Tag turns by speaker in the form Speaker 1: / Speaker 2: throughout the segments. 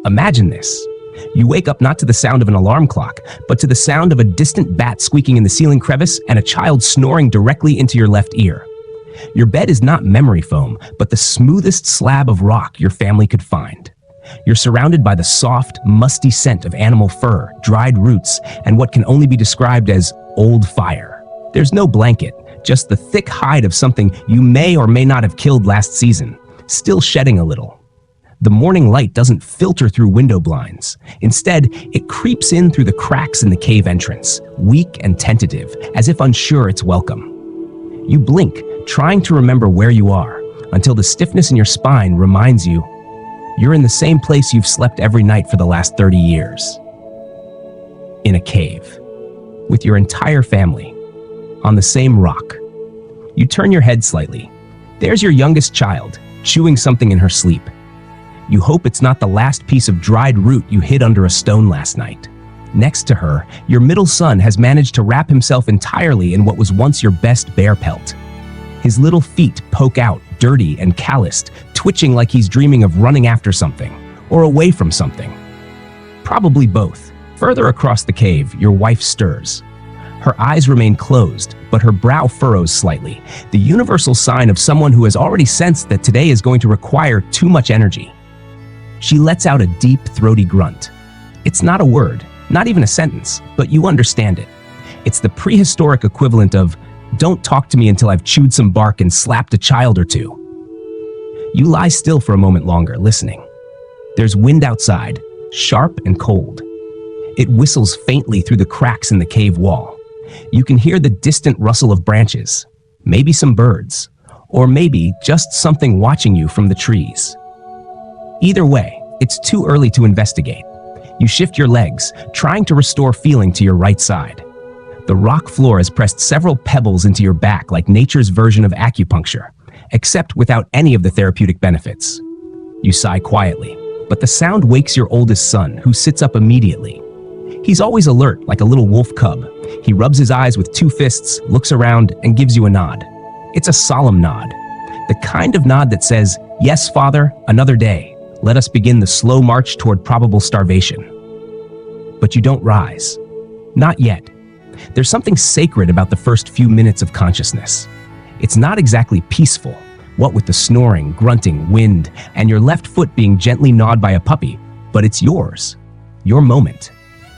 Speaker 1: Imagine this. You wake up not to the sound of an alarm clock, but to the sound of a distant bat squeaking in the ceiling crevice and a child snoring directly into your left ear. Your bed is not memory foam, but the smoothest slab of rock your family could find. You're surrounded by the soft, musty scent of animal fur, dried roots, and what can only be described as old fire. There's no blanket, just the thick hide of something you may or may not have killed last season, still shedding a little. The morning light doesn't filter through window blinds. Instead, it creeps in through the cracks in the cave entrance, weak and tentative, as if unsure it's welcome. You blink, trying to remember where you are, until the stiffness in your spine reminds you you're in the same place you've slept every night for the last 30 years. In a cave, with your entire family, on the same rock. You turn your head slightly. There's your youngest child, chewing something in her sleep. You hope it's not the last piece of dried root you hid under a stone last night. Next to her, your middle son has managed to wrap himself entirely in what was once your best bear pelt. His little feet poke out, dirty and calloused, twitching like he's dreaming of running after something, or away from something. Probably both. Further across the cave, your wife stirs. Her eyes remain closed, but her brow furrows slightly, the universal sign of someone who has already sensed that today is going to require too much energy. She lets out a deep, throaty grunt. It's not a word, not even a sentence, but you understand it. It's the prehistoric equivalent of, "Don't talk to me until I've chewed some bark and slapped a child or two." You lie still for a moment longer, listening. There's wind outside, sharp and cold. It whistles faintly through the cracks in the cave wall. You can hear the distant rustle of branches, maybe some birds, or maybe just something watching you from the trees. Either way, it's too early to investigate. You shift your legs, trying to restore feeling to your right side. The rock floor has pressed several pebbles into your back like nature's version of acupuncture, except without any of the therapeutic benefits. You sigh quietly, but the sound wakes your oldest son, who sits up immediately. He's always alert, like a little wolf cub. He rubs his eyes with two fists, looks around, and gives you a nod. It's a solemn nod. The kind of nod that says, "Yes, Father, another day. Let us begin the slow march toward probable starvation." But you don't rise. Not yet. There's something sacred about the first few minutes of consciousness. It's not exactly peaceful, what with the snoring, grunting, wind, and your left foot being gently gnawed by a puppy, but it's yours. Your moment.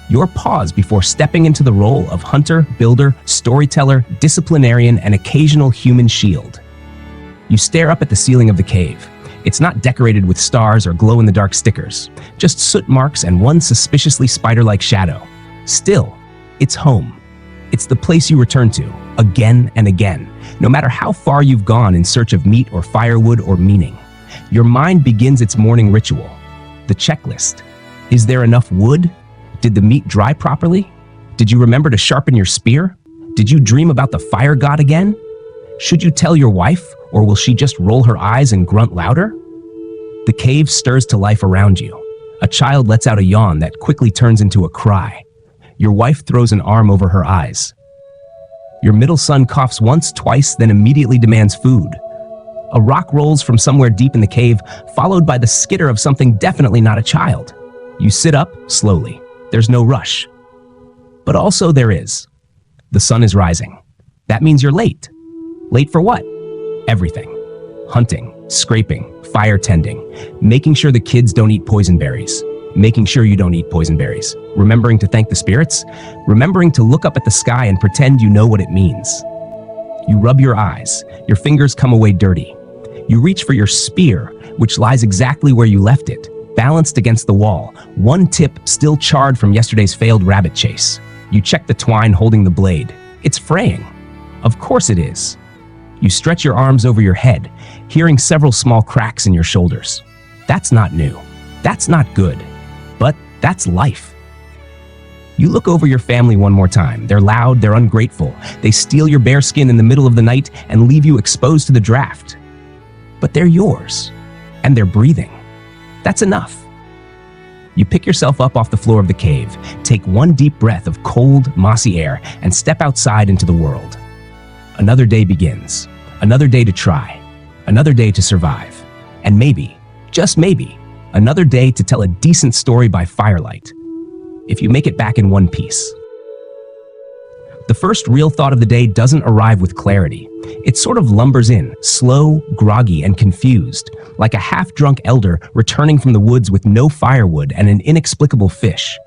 Speaker 1: Your pause before stepping into the role of hunter, builder, storyteller, disciplinarian, and occasional human shield. You stare up at the ceiling of the cave. It's not decorated with stars or glow-in-the-dark stickers, just soot marks and one suspiciously spider-like shadow. Still, it's home. It's the place you return to, again and again, no matter how far you've gone in search of meat or firewood or meaning. Your mind begins its morning ritual. The checklist. Is there enough wood? Did the meat dry properly? Did you remember to sharpen your spear? Did you dream about the fire god again? Should you tell your wife, or will she just roll her eyes and grunt louder? The cave stirs to life around you. A child lets out a yawn that quickly turns into a cry. Your wife throws an arm over her eyes. Your middle son coughs once, twice, then immediately demands food. A rock rolls from somewhere deep in the cave, followed by the skitter of something definitely not a child. You sit up, slowly. There's no rush. But also there is. The sun is rising. That means you're late. Late for what? Everything. Hunting, scraping, fire tending, making sure the kids don't eat poison berries, making sure you don't eat poison berries, remembering to thank the spirits, remembering to look up at the sky and pretend you know what it means. You rub your eyes, your fingers come away dirty. You reach for your spear, which lies exactly where you left it, balanced against the wall, one tip still charred from yesterday's failed rabbit chase. You check the twine holding the blade. It's fraying. Of course it is. You stretch your arms over your head, hearing several small cracks in your shoulders. That's not new. That's not good. But that's life. You look over your family one more time. They're loud, they're ungrateful. They steal your bare skin in the middle of the night and leave you exposed to the draft. But they're yours, and they're breathing. That's enough. You pick yourself up off the floor of the cave, take one deep breath of cold, mossy air, and step outside into the world. Another day begins. Another day to try. Another day to survive. And maybe, just maybe, Another day to tell a decent story by firelight, if you make it back in one piece. The first real thought of the day doesn't arrive with clarity. It sort of lumbers in, slow, groggy, and confused, like a half-drunk elder returning from the woods with no firewood and an inexplicable fish.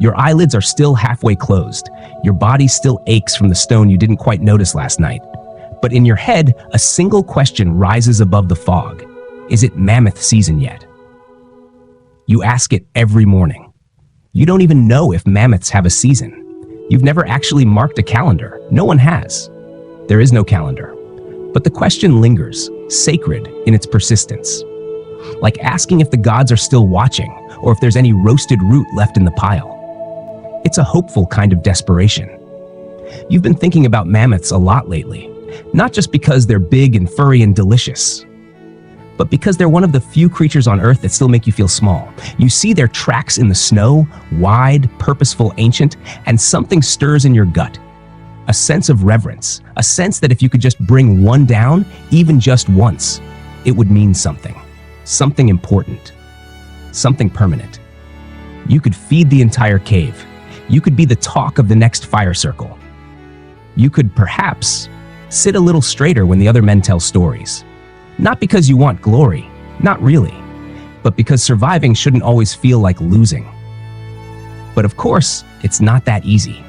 Speaker 1: Your eyelids are still halfway closed. Your body still aches from the stone you didn't quite notice last night. But in your head, a single question rises above the fog. Is it mammoth season yet? You ask it every morning. You don't even know if mammoths have a season. You've never actually marked a calendar. No one has. There is no calendar. But the question lingers, sacred in its persistence. Like asking if the gods are still watching, or if there's any roasted root left in the pile. It's a hopeful kind of desperation. You've been thinking about mammoths a lot lately, not just because they're big and furry and delicious, but because they're one of the few creatures on Earth that still make you feel small. You see their tracks in the snow, wide, purposeful, ancient, and something stirs in your gut. A sense of reverence, a sense that if you could just bring one down, even just once, it would mean something. Something important. Something permanent. You could feed the entire cave. You could be the talk of the next fire circle. You could perhaps sit a little straighter when the other men tell stories. Not because you want glory, not really, but because surviving shouldn't always feel like losing. But of course, it's not that easy.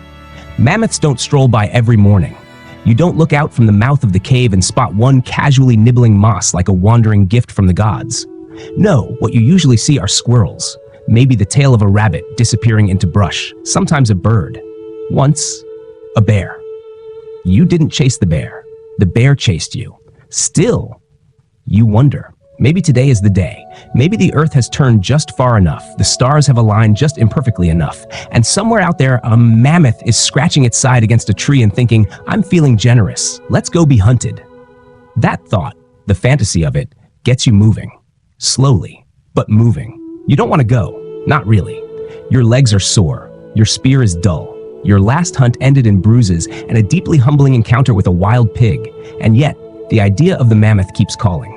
Speaker 1: Mammoths don't stroll by every morning. You don't look out from the mouth of the cave and spot one casually nibbling moss like a wandering gift from the gods. No, what you usually see are squirrels, maybe the tail of a rabbit disappearing into brush, sometimes a bird. Once, a bear. You didn't chase the bear chased you. Still, you wonder, maybe today is the day. Maybe the earth has turned just far enough, the stars have aligned just imperfectly enough, and somewhere out there a mammoth is scratching its side against a tree and thinking, I'm feeling generous, let's go be hunted. That thought, the fantasy of it, gets you moving. Slowly, but moving. You don't want to go, not really. Your legs are sore, your spear is dull. Your last hunt ended in bruises and a deeply humbling encounter with a wild pig, and yet, the idea of the mammoth keeps calling.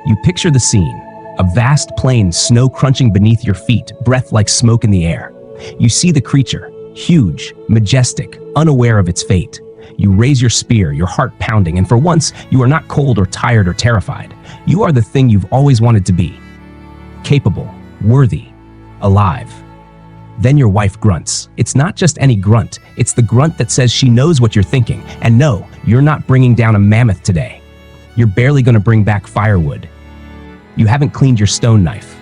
Speaker 1: You picture the scene, a vast plain, snow crunching beneath your feet, breath like smoke in the air. You see the creature, huge, majestic, unaware of its fate. You raise your spear, your heart pounding, and for once, you are not cold or tired or terrified. You are the thing you've always wanted to be. Capable, worthy, alive. Then your wife grunts. It's not just any grunt, it's the grunt that says she knows what you're thinking, and no, you're not bringing down a mammoth today. You're barely going to bring back firewood. You haven't cleaned your stone knife.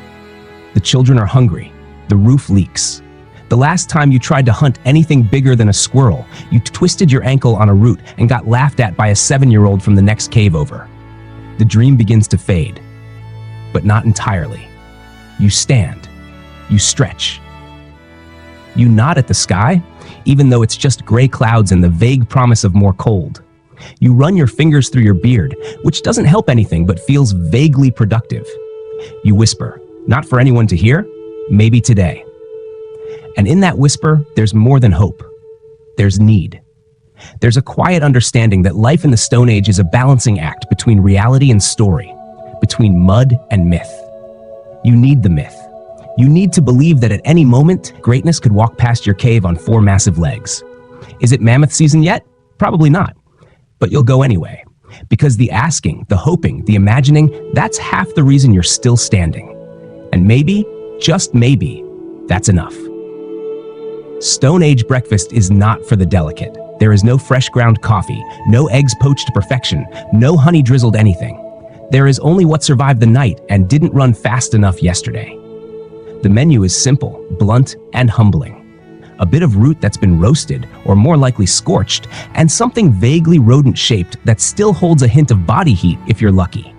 Speaker 1: The children are hungry. The roof leaks. The last time you tried to hunt anything bigger than a squirrel, you twisted your ankle on a root and got laughed at by a 7-year-old from the next cave over. The dream begins to fade, but not entirely. You stand. You stretch. You nod at the sky, even though it's just gray clouds and the vague promise of more cold. You run your fingers through your beard, which doesn't help anything but feels vaguely productive. You whisper, not for anyone to hear, maybe today. And in that whisper, there's more than hope. There's need. There's a quiet understanding that life in the Stone Age is a balancing act between reality and story, between mud and myth. You need the myth. You need to believe that at any moment, greatness could walk past your cave on 4 massive legs. Is it mammoth season yet? Probably not. But you'll go anyway. Because the asking, the hoping, the imagining, that's half the reason you're still standing. And maybe, just maybe, that's enough. Stone Age breakfast is not for the delicate. There is no fresh ground coffee, no eggs poached to perfection, no honey drizzled anything. There is only what survived the night and didn't run fast enough yesterday. The menu is simple, blunt, and humbling. A bit of root that's been roasted, or more likely scorched, and something vaguely rodent-shaped that still holds a hint of body heat if you're lucky.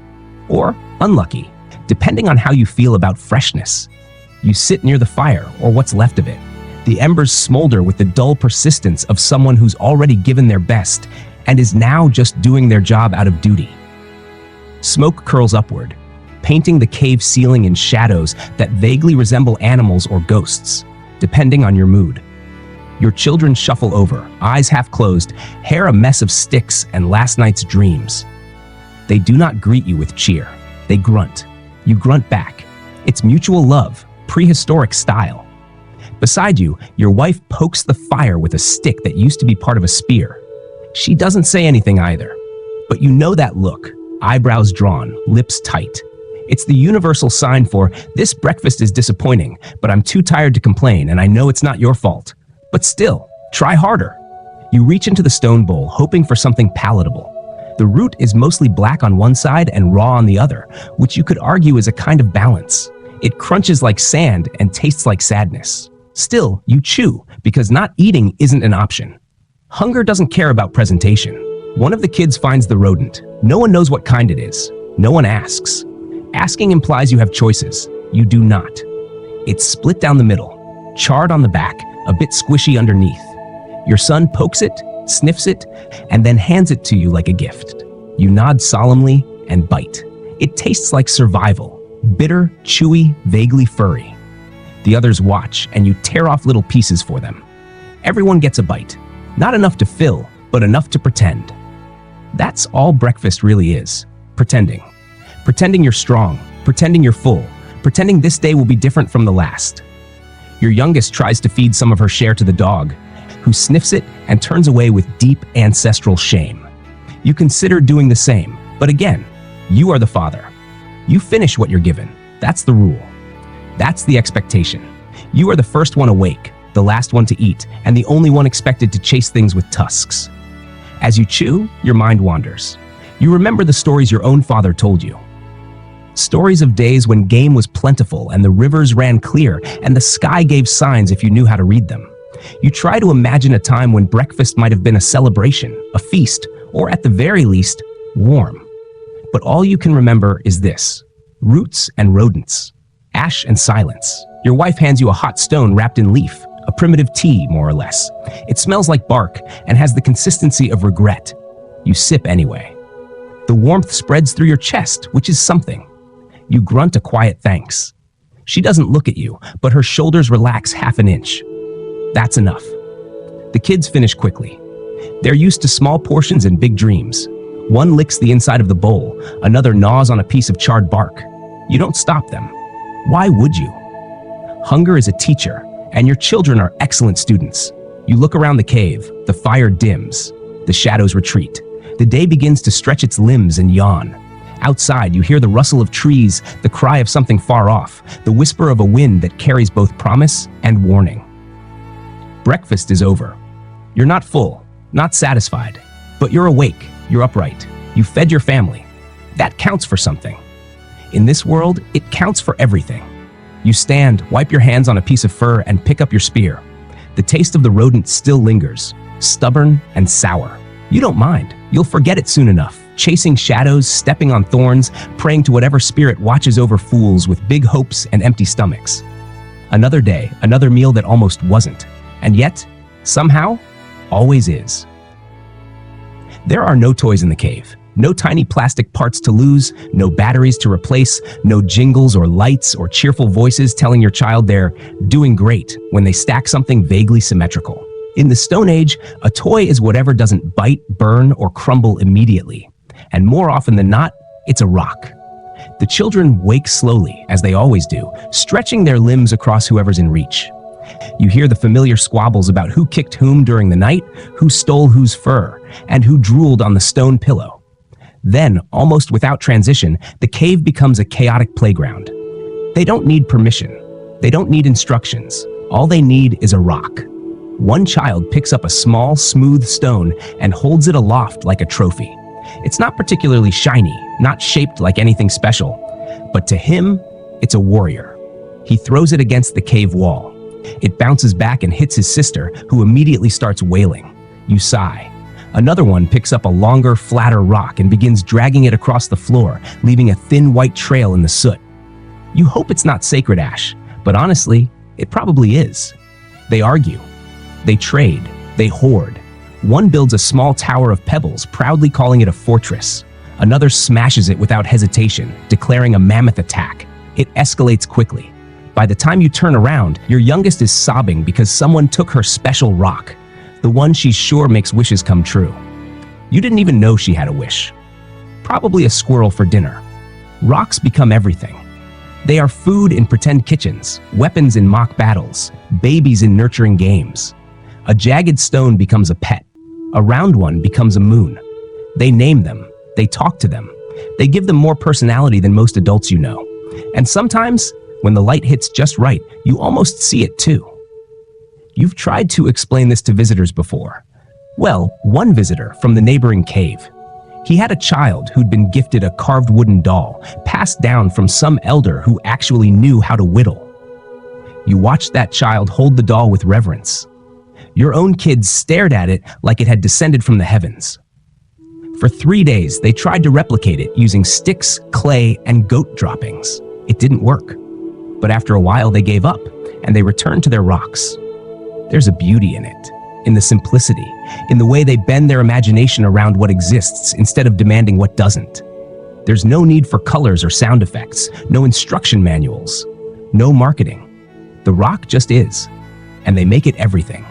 Speaker 1: Or unlucky, depending on how you feel about freshness. You sit near the fire, or what's left of it. The embers smolder with the dull persistence of someone who's already given their best and is now just doing their job out of duty. Smoke curls upward, painting the cave ceiling in shadows that vaguely resemble animals or ghosts, depending on your mood. Your children shuffle over, eyes half closed, hair a mess of sticks and last night's dreams. They do not greet you with cheer. They grunt. You grunt back. It's mutual love, prehistoric style. Beside you, your wife pokes the fire with a stick that used to be part of a spear. She doesn't say anything either, but you know that look, eyebrows drawn, lips tight. It's the universal sign for, this breakfast is disappointing, but I'm too tired to complain and I know it's not your fault. But still, try harder. You reach into the stone bowl, hoping for something palatable. The root is mostly black on one side and raw on the other, which you could argue is a kind of balance. It crunches like sand and tastes like sadness. Still, you chew, because not eating isn't an option. Hunger doesn't care about presentation. One of the kids finds the rodent. No one knows what kind it is. No one asks. Asking implies you have choices. You do not. It's split down the middle, charred on the back, a bit squishy underneath. Your son pokes it, sniffs it, and then hands it to you like a gift. You nod solemnly and bite. It tastes like survival. Bitter, chewy, vaguely furry. The others watch, and you tear off little pieces for them. Everyone gets a bite. Not enough to fill, but enough to pretend. That's all breakfast really is. Pretending. Pretending you're strong. Pretending you're full. Pretending this day will be different from the last. Your youngest tries to feed some of her share to the dog, who sniffs it and turns away with deep ancestral shame. You consider doing the same, but again, you are the father. You finish what you're given. That's the rule. That's the expectation. You are the first one awake, the last one to eat, and the only one expected to chase things with tusks. As you chew, your mind wanders. You remember the stories your own father told you. Stories of days when game was plentiful and the rivers ran clear and the sky gave signs if you knew how to read them. You try to imagine a time when breakfast might have been a celebration, a feast, or at the very least, warm. But all you can remember is this: roots and rodents, ash and silence. Your wife hands you a hot stone wrapped in leaf, a primitive tea, more or less. It smells like bark and has the consistency of regret. You sip anyway. The warmth spreads through your chest, which is something. You grunt a quiet thanks. She doesn't look at you, but her shoulders relax half an inch. That's enough. The kids finish quickly. They're used to small portions and big dreams. One licks the inside of the bowl, another gnaws on a piece of charred bark. You don't stop them. Why would you? Hunger is a teacher, and your children are excellent students. You look around the cave, the fire dims, the shadows retreat. The day begins to stretch its limbs and yawn. Outside, you hear the rustle of trees, the cry of something far off, the whisper of a wind that carries both promise and warning. Breakfast is over. You're not full, not satisfied, but you're awake, you're upright. You fed your family. That counts for something. In this world, it counts for everything. You stand, wipe your hands on a piece of fur, and pick up your spear. The taste of the rodent still lingers, stubborn and sour. You don't mind. You'll forget it soon enough, chasing shadows, stepping on thorns, praying to whatever spirit watches over fools with big hopes and empty stomachs. Another day, another meal that almost wasn't, and yet, somehow, always is. There are no toys in the cave. No tiny plastic parts to lose, no batteries to replace, no jingles or lights or cheerful voices telling your child they're doing great when they stack something vaguely symmetrical. In the Stone Age, a toy is whatever doesn't bite, burn, or crumble immediately. And more often than not, it's a rock. The children wake slowly, as they always do, stretching their limbs across whoever's in reach. You hear the familiar squabbles about who kicked whom during the night, who stole whose fur, and who drooled on the stone pillow. Then, almost without transition, the cave becomes a chaotic playground. They don't need permission. They don't need instructions. All they need is a rock. One child picks up a small, smooth stone and holds it aloft like a trophy. It's not particularly shiny, not shaped like anything special, but to him, it's a warrior. He throws it against the cave wall. It bounces back and hits his sister, who immediately starts wailing. You sigh. Another one picks up a longer, flatter rock and begins dragging it across the floor, leaving a thin white trail in the soot. You hope it's not sacred ash, but honestly, it probably is. They argue. They trade. They hoard. One builds a small tower of pebbles, proudly calling it a fortress. Another smashes it without hesitation, declaring a mammoth attack. It escalates quickly. By the time you turn around, your youngest is sobbing because someone took her special rock. The one she's sure makes wishes come true. You didn't even know she had a wish. Probably a squirrel for dinner. Rocks become everything. They are food in pretend kitchens, weapons in mock battles, babies in nurturing games. A jagged stone becomes a pet. A round one becomes a moon. They name them. They talk to them. They give them more personality than most adults you know. And sometimes, when the light hits just right, you almost see it too. You've tried to explain this to visitors before. Well, one visitor from the neighboring cave. He had a child who'd been gifted a carved wooden doll, passed down from some elder who actually knew how to whittle. You watched that child hold the doll with reverence. Your own kids stared at it like it had descended from the heavens. For 3 days, they tried to replicate it using sticks, clay, and goat droppings. It didn't work. But after a while, they gave up, and they returned to their rocks. There's a beauty in it, in the simplicity, in the way they bend their imagination around what exists instead of demanding what doesn't. There's no need for colors or sound effects, no instruction manuals, no marketing. The rock just is, and they make it everything.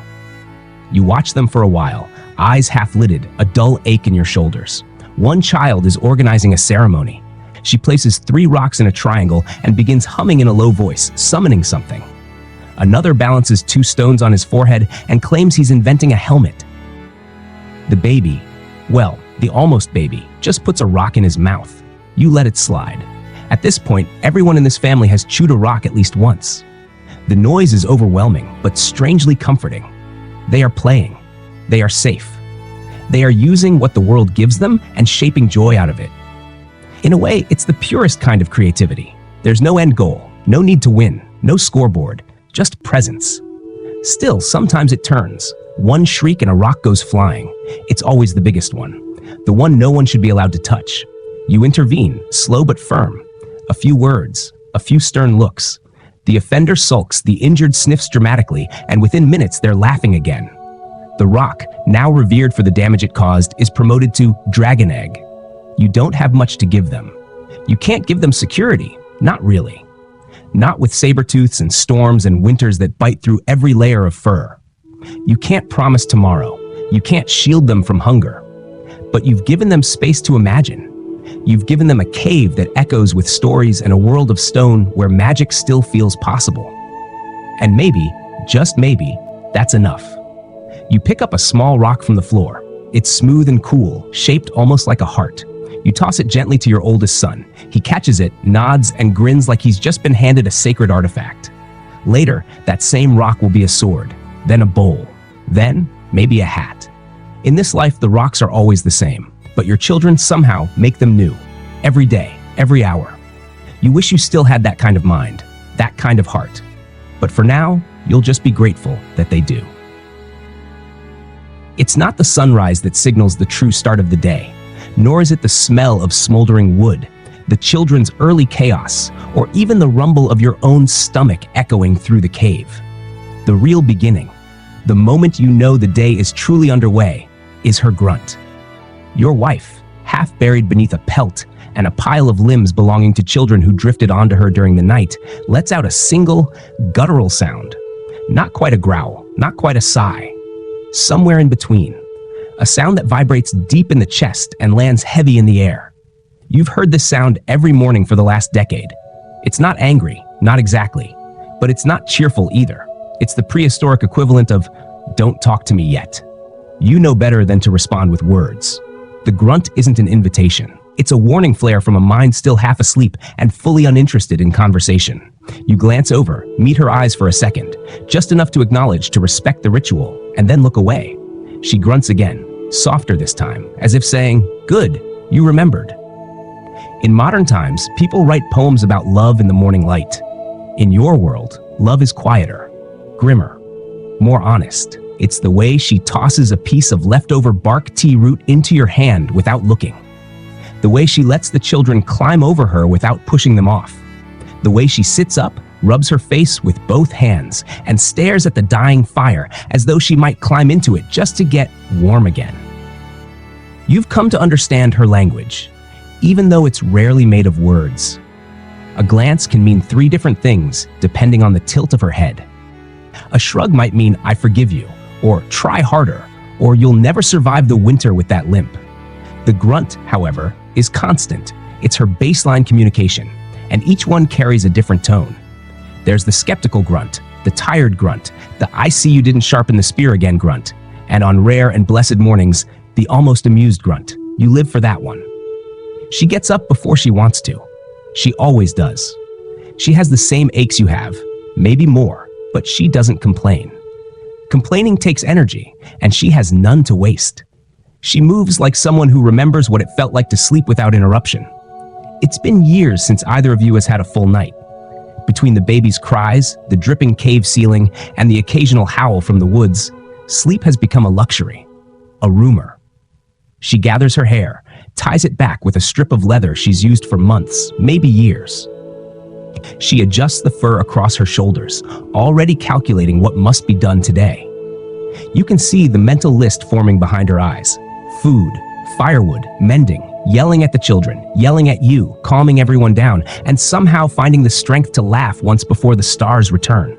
Speaker 1: You watch them for a while, eyes half-lidded, a dull ache in your shoulders. One child is organizing a ceremony. She places 3 rocks in a triangle and begins humming in a low voice, summoning something. Another balances 2 stones on his forehead and claims he's inventing a helmet. The baby, well, the almost baby, just puts a rock in his mouth. You let it slide. At this point, everyone in this family has chewed a rock at least once. The noise is overwhelming, but strangely comforting. They are playing. They are safe. They are using what the world gives them and shaping joy out of it. In a way, it's the purest kind of creativity. There's no end goal, no need to win, no scoreboard. Just presence. Still, sometimes it turns. One shriek and a rock goes flying. It's always the biggest one. The one no one should be allowed to touch. You intervene, slow but firm. A few words, a few stern looks. The offender sulks, the injured sniffs dramatically, and within minutes they're laughing again. The rock, now revered for the damage it caused, is promoted to dragon egg. You don't have much to give them. You can't give them security, not really. Not with sabertooths and storms and winters that bite through every layer of fur. You can't promise tomorrow. You can't shield them from hunger. But you've given them space to imagine. You've given them a cave that echoes with stories and a world of stone where magic still feels possible. And maybe, just maybe, that's enough. You pick up a small rock from the floor. It's smooth and cool, shaped almost like a heart. You toss it gently to your oldest son. He catches it, nods, and grins like he's just been handed a sacred artifact. Later, that same rock will be a sword, then a bowl, then maybe a hat. In this life, the rocks are always the same, but your children somehow make them new. Every day, every hour. You wish you still had that kind of mind, that kind of heart. But for now, you'll just be grateful that they do. It's not the sunrise that signals the true start of the day. Nor is it the smell of smoldering wood, the children's early chaos, or even the rumble of your own stomach echoing through the cave. The real beginning, the moment you know the day is truly underway, is her grunt. Your wife, half buried beneath a pelt and a pile of limbs belonging to children who drifted onto her during the night, lets out a single, guttural sound. Not quite a growl, not quite a sigh. Somewhere in between. A sound that vibrates deep in the chest and lands heavy in the air. You've heard this sound every morning for the last decade. It's not angry, not exactly, but it's not cheerful either. It's the prehistoric equivalent of, "Don't talk to me yet." You know better than to respond with words. The grunt isn't an invitation. It's a warning flare from a mind still half asleep and fully uninterested in conversation. You glance over, meet her eyes for a second, just enough to acknowledge, to respect the ritual, and then look away. She grunts again, softer this time, as if saying, "Good, you remembered." In modern times, people write poems about love in the morning light. In your world, love is quieter, grimmer, more honest. It's the way she tosses a piece of leftover bark tea root into your hand without looking. The way she lets the children climb over her without pushing them off. The way she sits up, rubs her face with both hands, and stares at the dying fire as though she might climb into it just to get warm again. You've come to understand her language, even though it's rarely made of words. A glance can mean 3 different things depending on the tilt of her head. A shrug might mean, "I forgive you," or "try harder," or "you'll never survive the winter with that limp." The grunt, however, is constant. It's her baseline communication. and each one carries a different tone. There's the skeptical grunt, the tired grunt, the "I see you didn't sharpen the spear again" grunt, and on rare and blessed mornings, the almost amused grunt. You live for that one. She gets up before she wants to. She always does. She has the same aches you have, maybe more, but she doesn't complain. Complaining takes energy, and she has none to waste. She moves like someone who remembers what it felt like to sleep without interruption. It's been years since either of you has had a full night. Between the baby's cries, the dripping cave ceiling, and the occasional howl from the woods, sleep has become a luxury, a rumor. She gathers her hair, ties it back with a strip of leather she's used for months, maybe years. She adjusts the fur across her shoulders, already calculating what must be done today. You can see the mental list forming behind her eyes. Food, firewood, mending, yelling at the children, yelling at you, calming everyone down, and somehow finding the strength to laugh once before the stars return.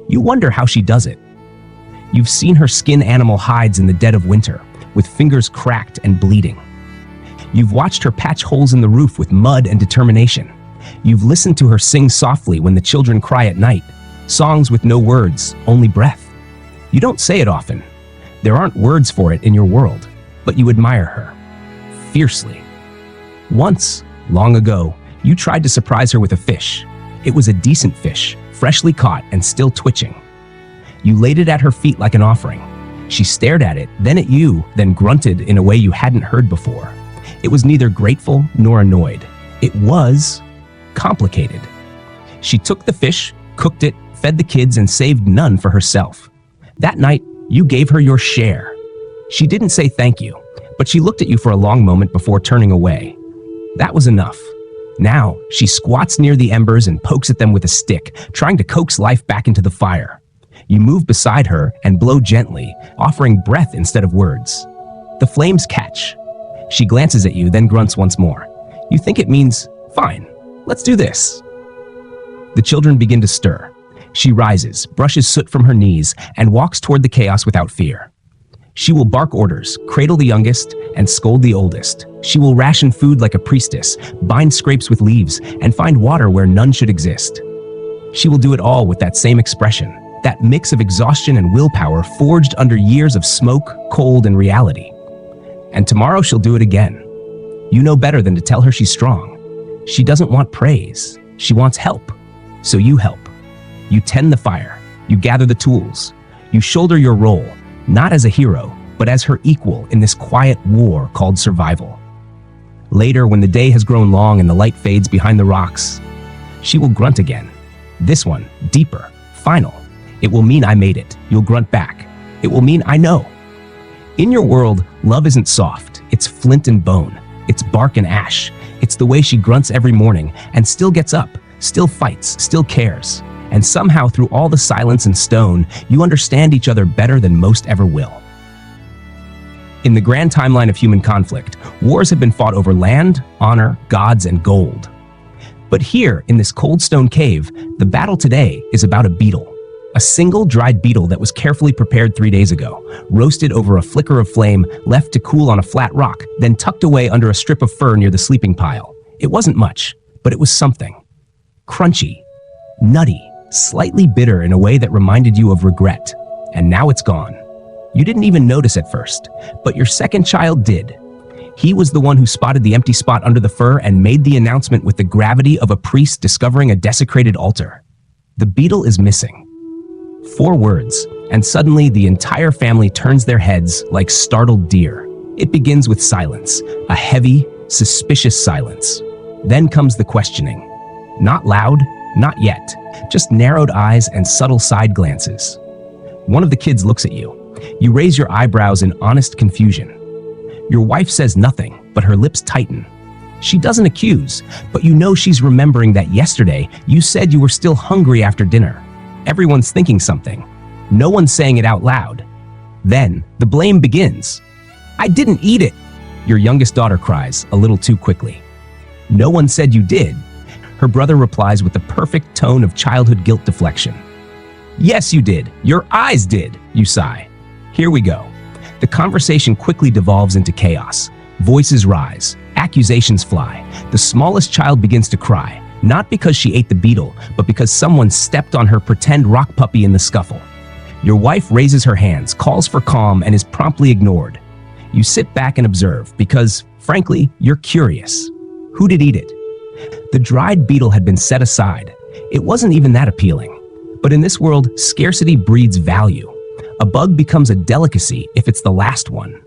Speaker 1: You wonder how she does it. You've seen her skin animal hides in the dead of winter, with fingers cracked and bleeding. You've watched her patch holes in the roof with mud and determination. You've listened to her sing softly when the children cry at night, songs with no words, only breath. You don't say it often. There aren't words for it in your world, but you admire her, fiercely. Once, long ago, you tried to surprise her with a fish. It was a decent fish, freshly caught and still twitching. You laid it at her feet like an offering. She stared at it, then at you, then grunted in a way you hadn't heard before. It was neither grateful nor annoyed. It was complicated. She took the fish, cooked it, fed the kids, and saved none for herself. That night, you gave her your share. She didn't say thank you, but she looked at you for a long moment before turning away. That was enough. Now, she squats near the embers and pokes at them with a stick, trying to coax life back into the fire. You move beside her and blow gently, offering breath instead of words. The flames catch. She glances at you, then grunts once more. You think it means, "Fine, let's do this." The children begin to stir. She rises, brushes soot from her knees, and walks toward the chaos without fear. She will bark orders, cradle the youngest, and scold the oldest. She will ration food like a priestess, bind scrapes with leaves, and find water where none should exist. She will do it all with that same expression, that mix of exhaustion and willpower forged under years of smoke, cold, and reality. And tomorrow she'll do it again. You know better than to tell her she's strong. She doesn't want praise. She wants help. So you help. You tend the fire. You gather the tools. You shoulder your role, not as a hero, but as her equal in this quiet war called survival. Later, when the day has grown long and the light fades behind the rocks, she will grunt again. This one, deeper, final. It will mean I made it. You'll grunt back. It will mean I know. In your world, love isn't soft. It's flint and bone. It's bark and ash. It's the way she grunts every morning and still gets up, still fights, still cares. And somehow through all the silence and stone, you understand each other better than most ever will. In the grand timeline of human conflict, wars have been fought over land, honor, gods, and gold. But here, in this cold stone cave, the battle today is about a beetle. A single dried beetle that was carefully prepared 3 days ago, roasted over a flicker of flame, left to cool on a flat rock, then tucked away under a strip of fur near the sleeping pile. It wasn't much, but it was something. Crunchy, nutty, slightly bitter in a way that reminded you of regret. And now it's gone. You didn't even notice at first, but your second child did. He was the one who spotted the empty spot under the fur and made the announcement with the gravity of a priest discovering a desecrated altar. The beetle is missing. 4 words, and suddenly the entire family turns their heads like startled deer. It begins with silence, a heavy, suspicious silence. Then comes the questioning. Not loud, not yet, just narrowed eyes and subtle side glances. One of the kids looks at you. You raise your eyebrows in honest confusion. Your wife says nothing, but her lips tighten. She doesn't accuse, but you know she's remembering that yesterday you said you were still hungry after dinner. Everyone's thinking something. No one's saying it out loud. Then, the blame begins. "I didn't eat it," your youngest daughter cries, a little too quickly. "No one said you did." Her brother replies with the perfect tone of childhood guilt deflection. "Yes, you did. Your eyes did," you sigh. Here we go. The conversation quickly devolves into chaos. Voices rise. Accusations fly. The smallest child begins to cry. Not because she ate the beetle, but because someone stepped on her pretend rock puppy in the scuffle. Your wife raises her hands, calls for calm, and is promptly ignored. You sit back and observe because, frankly, you're curious. Who did eat it? The dried beetle had been set aside. It wasn't even that appealing. But in this world, scarcity breeds value. A bug becomes a delicacy if it's the last one.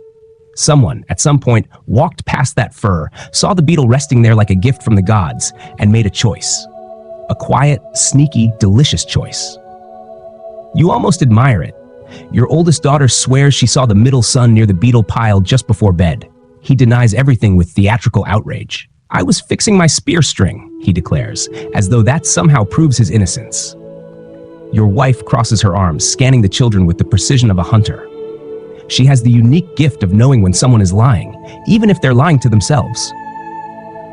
Speaker 1: Someone, at some point, walked past that fur, saw the beetle resting there like a gift from the gods, and made a choice. A quiet, sneaky, delicious choice. You almost admire it. Your oldest daughter swears she saw the middle son near the beetle pile just before bed. He denies everything with theatrical outrage. "I was fixing my spear string," he declares, as though that somehow proves his innocence. Your wife crosses her arms, scanning the children with the precision of a hunter. She has the unique gift of knowing when someone is lying, even if they're lying to themselves.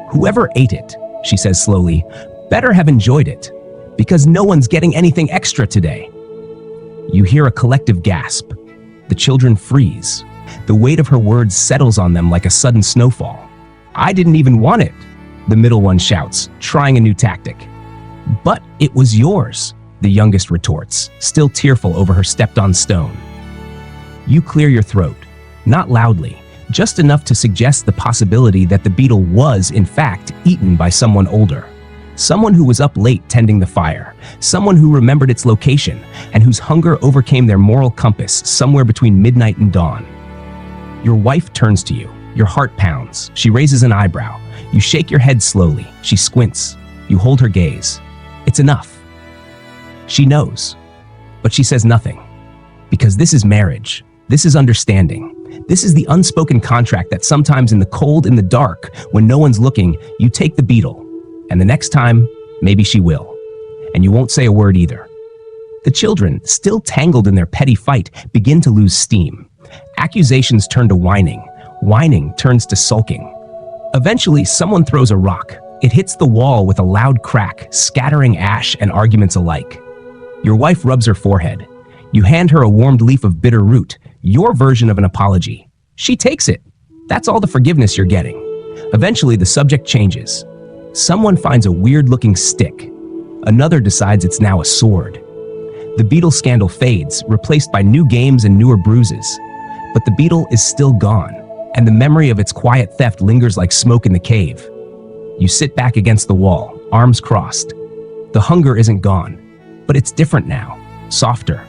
Speaker 1: "Whoever ate it," she says slowly, "better have enjoyed it, because no one's getting anything extra today." You hear a collective gasp. The children freeze. The weight of her words settles on them like a sudden snowfall. "I didn't even want it," the middle one shouts, trying a new tactic. "But it was yours," the youngest retorts, still tearful over her stepped-on stone. You clear your throat, not loudly, just enough to suggest the possibility that the beetle was, in fact, eaten by someone older. Someone who was up late tending the fire, someone who remembered its location, and whose hunger overcame their moral compass somewhere between midnight and dawn. Your wife turns to you. Your heart pounds. She raises an eyebrow. You shake your head slowly. She squints. You hold her gaze. It's enough. She knows, but she says nothing. Because this is marriage. This is understanding. This is the unspoken contract that sometimes in the cold, in the dark, when no one's looking, you take the beetle. And the next time, maybe she will. And you won't say a word either. The children, still tangled in their petty fight, begin to lose steam. Accusations turn to whining. Whining turns to sulking. Eventually, someone throws a rock. It hits the wall with a loud crack, scattering ash and arguments alike. Your wife rubs her forehead. You hand her a warmed leaf of bitter root, your version of an apology. She takes it. That's all the forgiveness you're getting. Eventually, the subject changes. Someone finds a weird-looking stick. Another decides it's now a sword. The beetle scandal fades, replaced by new games and newer bruises. But the beetle is still gone, and the memory of its quiet theft lingers like smoke in the cave. You sit back against the wall, arms crossed. The hunger isn't gone, but it's different now, softer.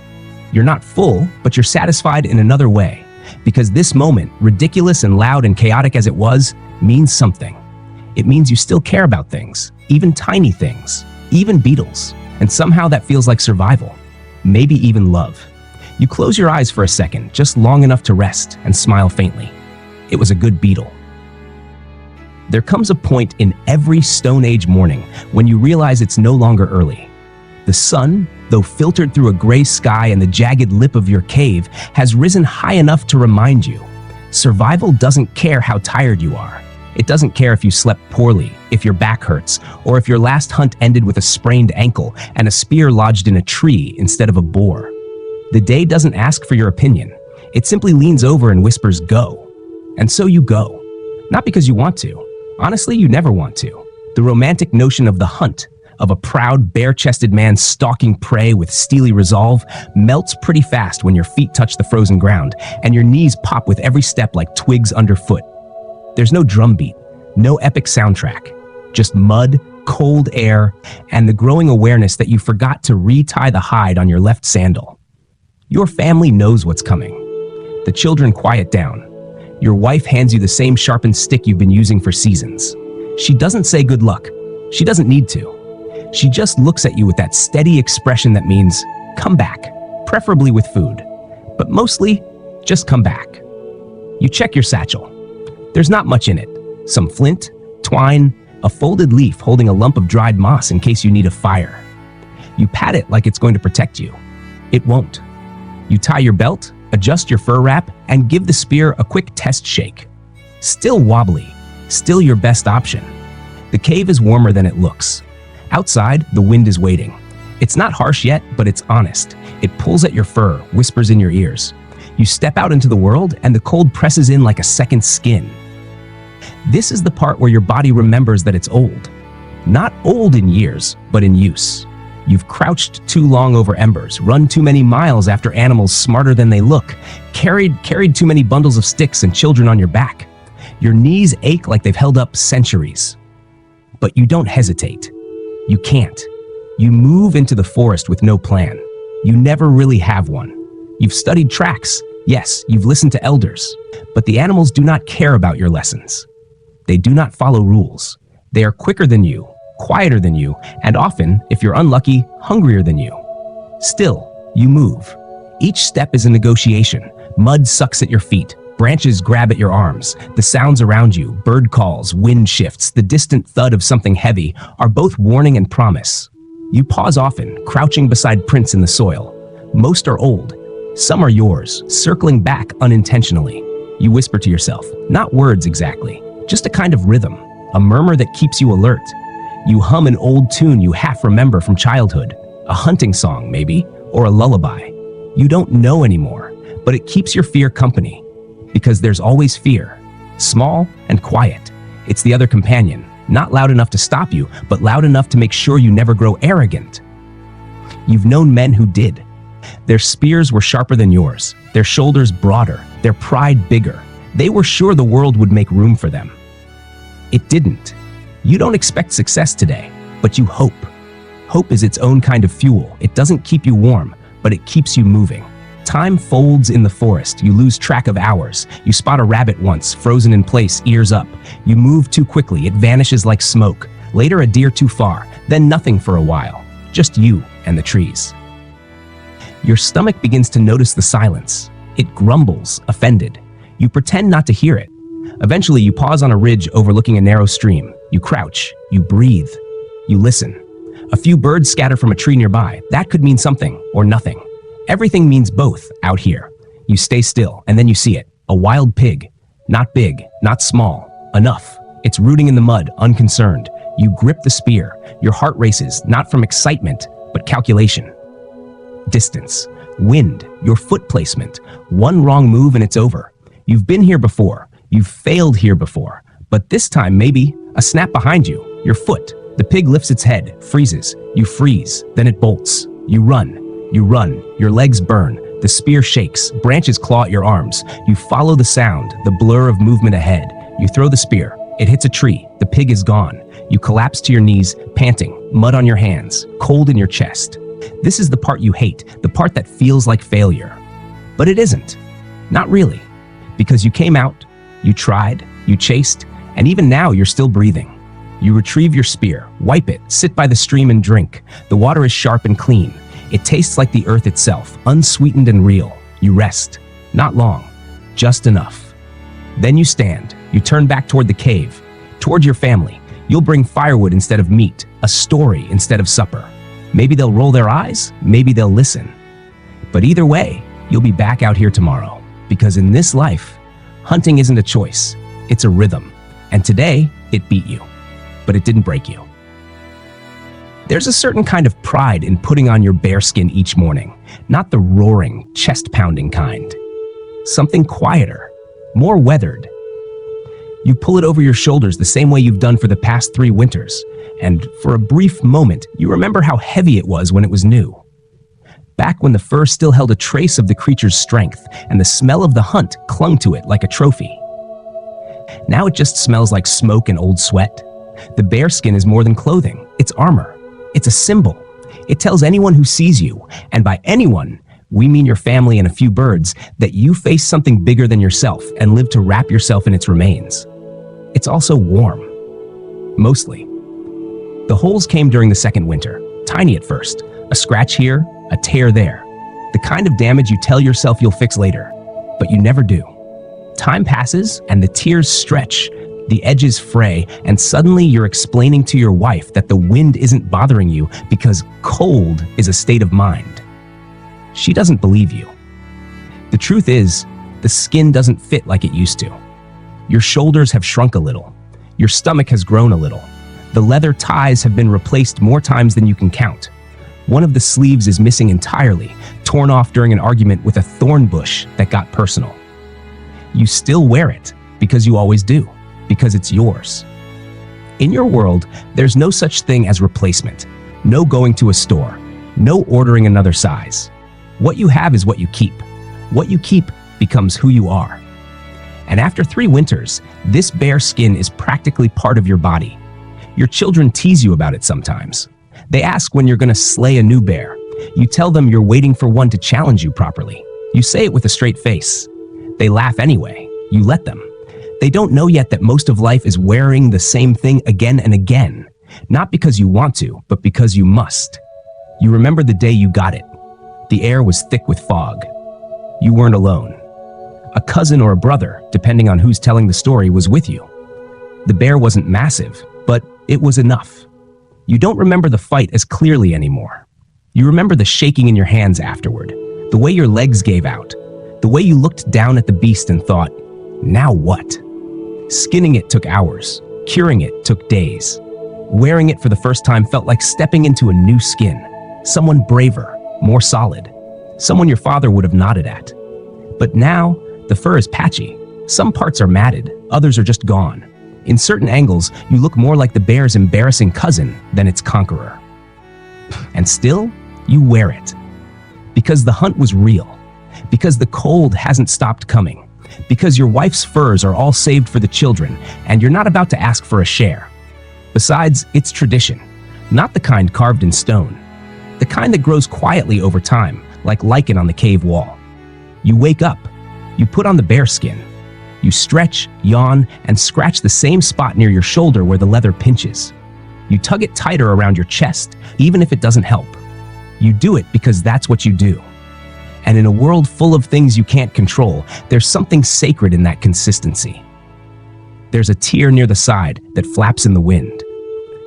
Speaker 1: You're not full, but you're satisfied in another way, because this moment, ridiculous and loud and chaotic as it was, means something. It means you still care about things, even tiny things, even beetles, and somehow that feels like survival, maybe even love. You close your eyes for a second, just long enough to rest, and smile faintly. It was a good beetle. There comes a point in every Stone Age morning when you realize it's no longer early. The sun, though filtered through a gray sky and the jagged lip of your cave, has risen high enough to remind you. Survival doesn't care how tired you are. It doesn't care if you slept poorly, if your back hurts, or if your last hunt ended with a sprained ankle and a spear lodged in a tree instead of a boar. The day doesn't ask for your opinion. It simply leans over and whispers, "Go." And so you go. Not because you want to. Honestly, you never want to. The romantic notion of the hunt, of a proud, bare-chested man stalking prey with steely resolve, melts pretty fast when your feet touch the frozen ground and your knees pop with every step like twigs underfoot. There's no drumbeat, no epic soundtrack, just mud, cold air, and the growing awareness that you forgot to re-tie the hide on your left sandal. Your family knows what's coming. The children quiet down. Your wife hands you the same sharpened stick you've been using for seasons. She doesn't say good luck. She doesn't need to. She just looks at you with that steady expression that means, come back, preferably with food. But mostly, just come back. You check your satchel. There's not much in it. Some flint, twine, a folded leaf holding a lump of dried moss in case you need a fire. You pat it like it's going to protect you. It won't. You tie your belt, adjust your fur wrap, and give the spear a quick test shake. Still wobbly, still your best option. The cave is warmer than it looks. Outside, the wind is waiting. It's not harsh yet, but it's honest. It pulls at your fur, whispers in your ears. You step out into the world, and the cold presses in like a second skin. This is the part where your body remembers that it's old. Not old in years, but in use. You've crouched too long over embers, run too many miles after animals smarter than they look, carried too many bundles of sticks and children on your back. Your knees ache like they've held up centuries. But you don't hesitate. You can't. You move into the forest with no plan. You never really have one. You've studied tracks. Yes, you've listened to elders. But the animals do not care about your lessons. They do not follow rules. They are quicker than you, quieter than you, and often, if you're unlucky, hungrier than you. Still, you move. Each step is a negotiation. Mud sucks at your feet. Branches grab at your arms. The sounds around you, bird calls, wind shifts, the distant thud of something heavy, are both warning and promise. You pause often, crouching beside prints in the soil. Most are old. Some are yours, circling back unintentionally. You whisper to yourself, not words exactly, just a kind of rhythm, a murmur that keeps you alert. You hum an old tune you half remember from childhood, a hunting song maybe, or a lullaby. You don't know anymore, but it keeps your fear company. Because there's always fear, small and quiet. It's the other companion, not loud enough to stop you, but loud enough to make sure you never grow arrogant. You've known men who did. Their spears were sharper than yours, their shoulders broader, their pride bigger. They were sure the world would make room for them. It didn't. You don't expect success today, but you hope. Hope is its own kind of fuel. It doesn't keep you warm, but it keeps you moving. Time folds in the forest. You lose track of hours. You spot a rabbit once, frozen in place, ears up. You move too quickly. It vanishes like smoke. Later, a deer too far. Then nothing for a while. Just you and the trees. Your stomach begins to notice the silence. It grumbles, offended. You pretend not to hear it. Eventually, you pause on a ridge overlooking a narrow stream. You crouch. You breathe. You listen. A few birds scatter from a tree nearby. That could mean something or nothing. Everything means both out here. You stay still, and then you see it. A wild pig. Not big, not small. Enough. It's rooting in the mud, unconcerned. You grip the spear. Your heart races, not from excitement, but calculation. Distance. Wind. Your foot placement. One wrong move and it's over. You've been here before. You've failed here before. But this time, maybe, a snap behind you. Your foot. The pig lifts its head, freezes. You freeze. Then it bolts. You run. You run, your legs burn, the spear shakes, branches claw at your arms. You follow the sound, the blur of movement ahead. You throw the spear, it hits a tree, the pig is gone. You collapse to your knees, panting, mud on your hands, cold in your chest. This is the part you hate, the part that feels like failure. But it isn't. Not really. Because you came out, you tried, you chased, and even now you're still breathing. You retrieve your spear, wipe it, sit by the stream and drink. The water is sharp and clean. It tastes like the earth itself, unsweetened and real. You rest. Not long. Just enough. Then you stand. You turn back toward the cave, toward your family. You'll bring firewood instead of meat, a story instead of supper. Maybe they'll roll their eyes, maybe they'll listen. But either way, you'll be back out here tomorrow. Because in this life, hunting isn't a choice, it's a rhythm. And today, it beat you. But it didn't break you. There's a certain kind of pride in putting on your bearskin each morning, not the roaring, chest-pounding kind. Something quieter, more weathered. You pull it over your shoulders the same way you've done for the past 3 winters, and for a brief moment, you remember how heavy it was when it was new. Back when the fur still held a trace of the creature's strength, and the smell of the hunt clung to it like a trophy. Now it just smells like smoke and old sweat. The bearskin is more than clothing, it's armor. It's a symbol. It tells anyone who sees you, and by anyone, we mean your family and a few birds, that you face something bigger than yourself and live to wrap yourself in its remains. It's also warm. Mostly. The holes came during the second winter, tiny at first, a scratch here, a tear there. The kind of damage you tell yourself you'll fix later, but you never do. Time passes and the tears stretch. The edges fray, and suddenly you're explaining to your wife that the wind isn't bothering you because cold is a state of mind. She doesn't believe you. The truth is, the skin doesn't fit like it used to. Your shoulders have shrunk a little. Your stomach has grown a little. The leather ties have been replaced more times than you can count. One of the sleeves is missing entirely, torn off during an argument with a thorn bush that got personal. You still wear it because you always do. Because it's yours. In your world, there's no such thing as replacement, no going to a store, no ordering another size. What you have is what you keep. What you keep becomes who you are. And after 3 winters, this bare skin is practically part of your body. Your children tease you about it sometimes. They ask when you're going to slay a new bear. You tell them you're waiting for one to challenge you properly. You say it with a straight face. They laugh anyway. You let them. They don't know yet that most of life is wearing the same thing again and again, not because you want to, but because you must. You remember the day you got it. The air was thick with fog. You weren't alone. A cousin or a brother, depending on who's telling the story, was with you. The bear wasn't massive, but it was enough. You don't remember the fight as clearly anymore. You remember the shaking in your hands afterward, the way your legs gave out, the way you looked down at the beast and thought, now what? Skinning it took hours. Curing it took days. Wearing it for the first time felt like stepping into a new skin. Someone braver, more solid. Someone your father would have nodded at. But now, the fur is patchy. Some parts are matted, others are just gone. In certain angles, you look more like the bear's embarrassing cousin than its conqueror. And still, you wear it. Because the hunt was real. Because the cold hasn't stopped coming. Because your wife's furs are all saved for the children, and you're not about to ask for a share. Besides, it's tradition. Not the kind carved in stone. The kind that grows quietly over time, like lichen on the cave wall. You wake up. You put on the bear skin. You stretch, yawn, and scratch the same spot near your shoulder where the leather pinches. You tug it tighter around your chest, even if it doesn't help. You do it because that's what you do. And in a world full of things you can't control, there's something sacred in that consistency. There's a tear near the side that flaps in the wind.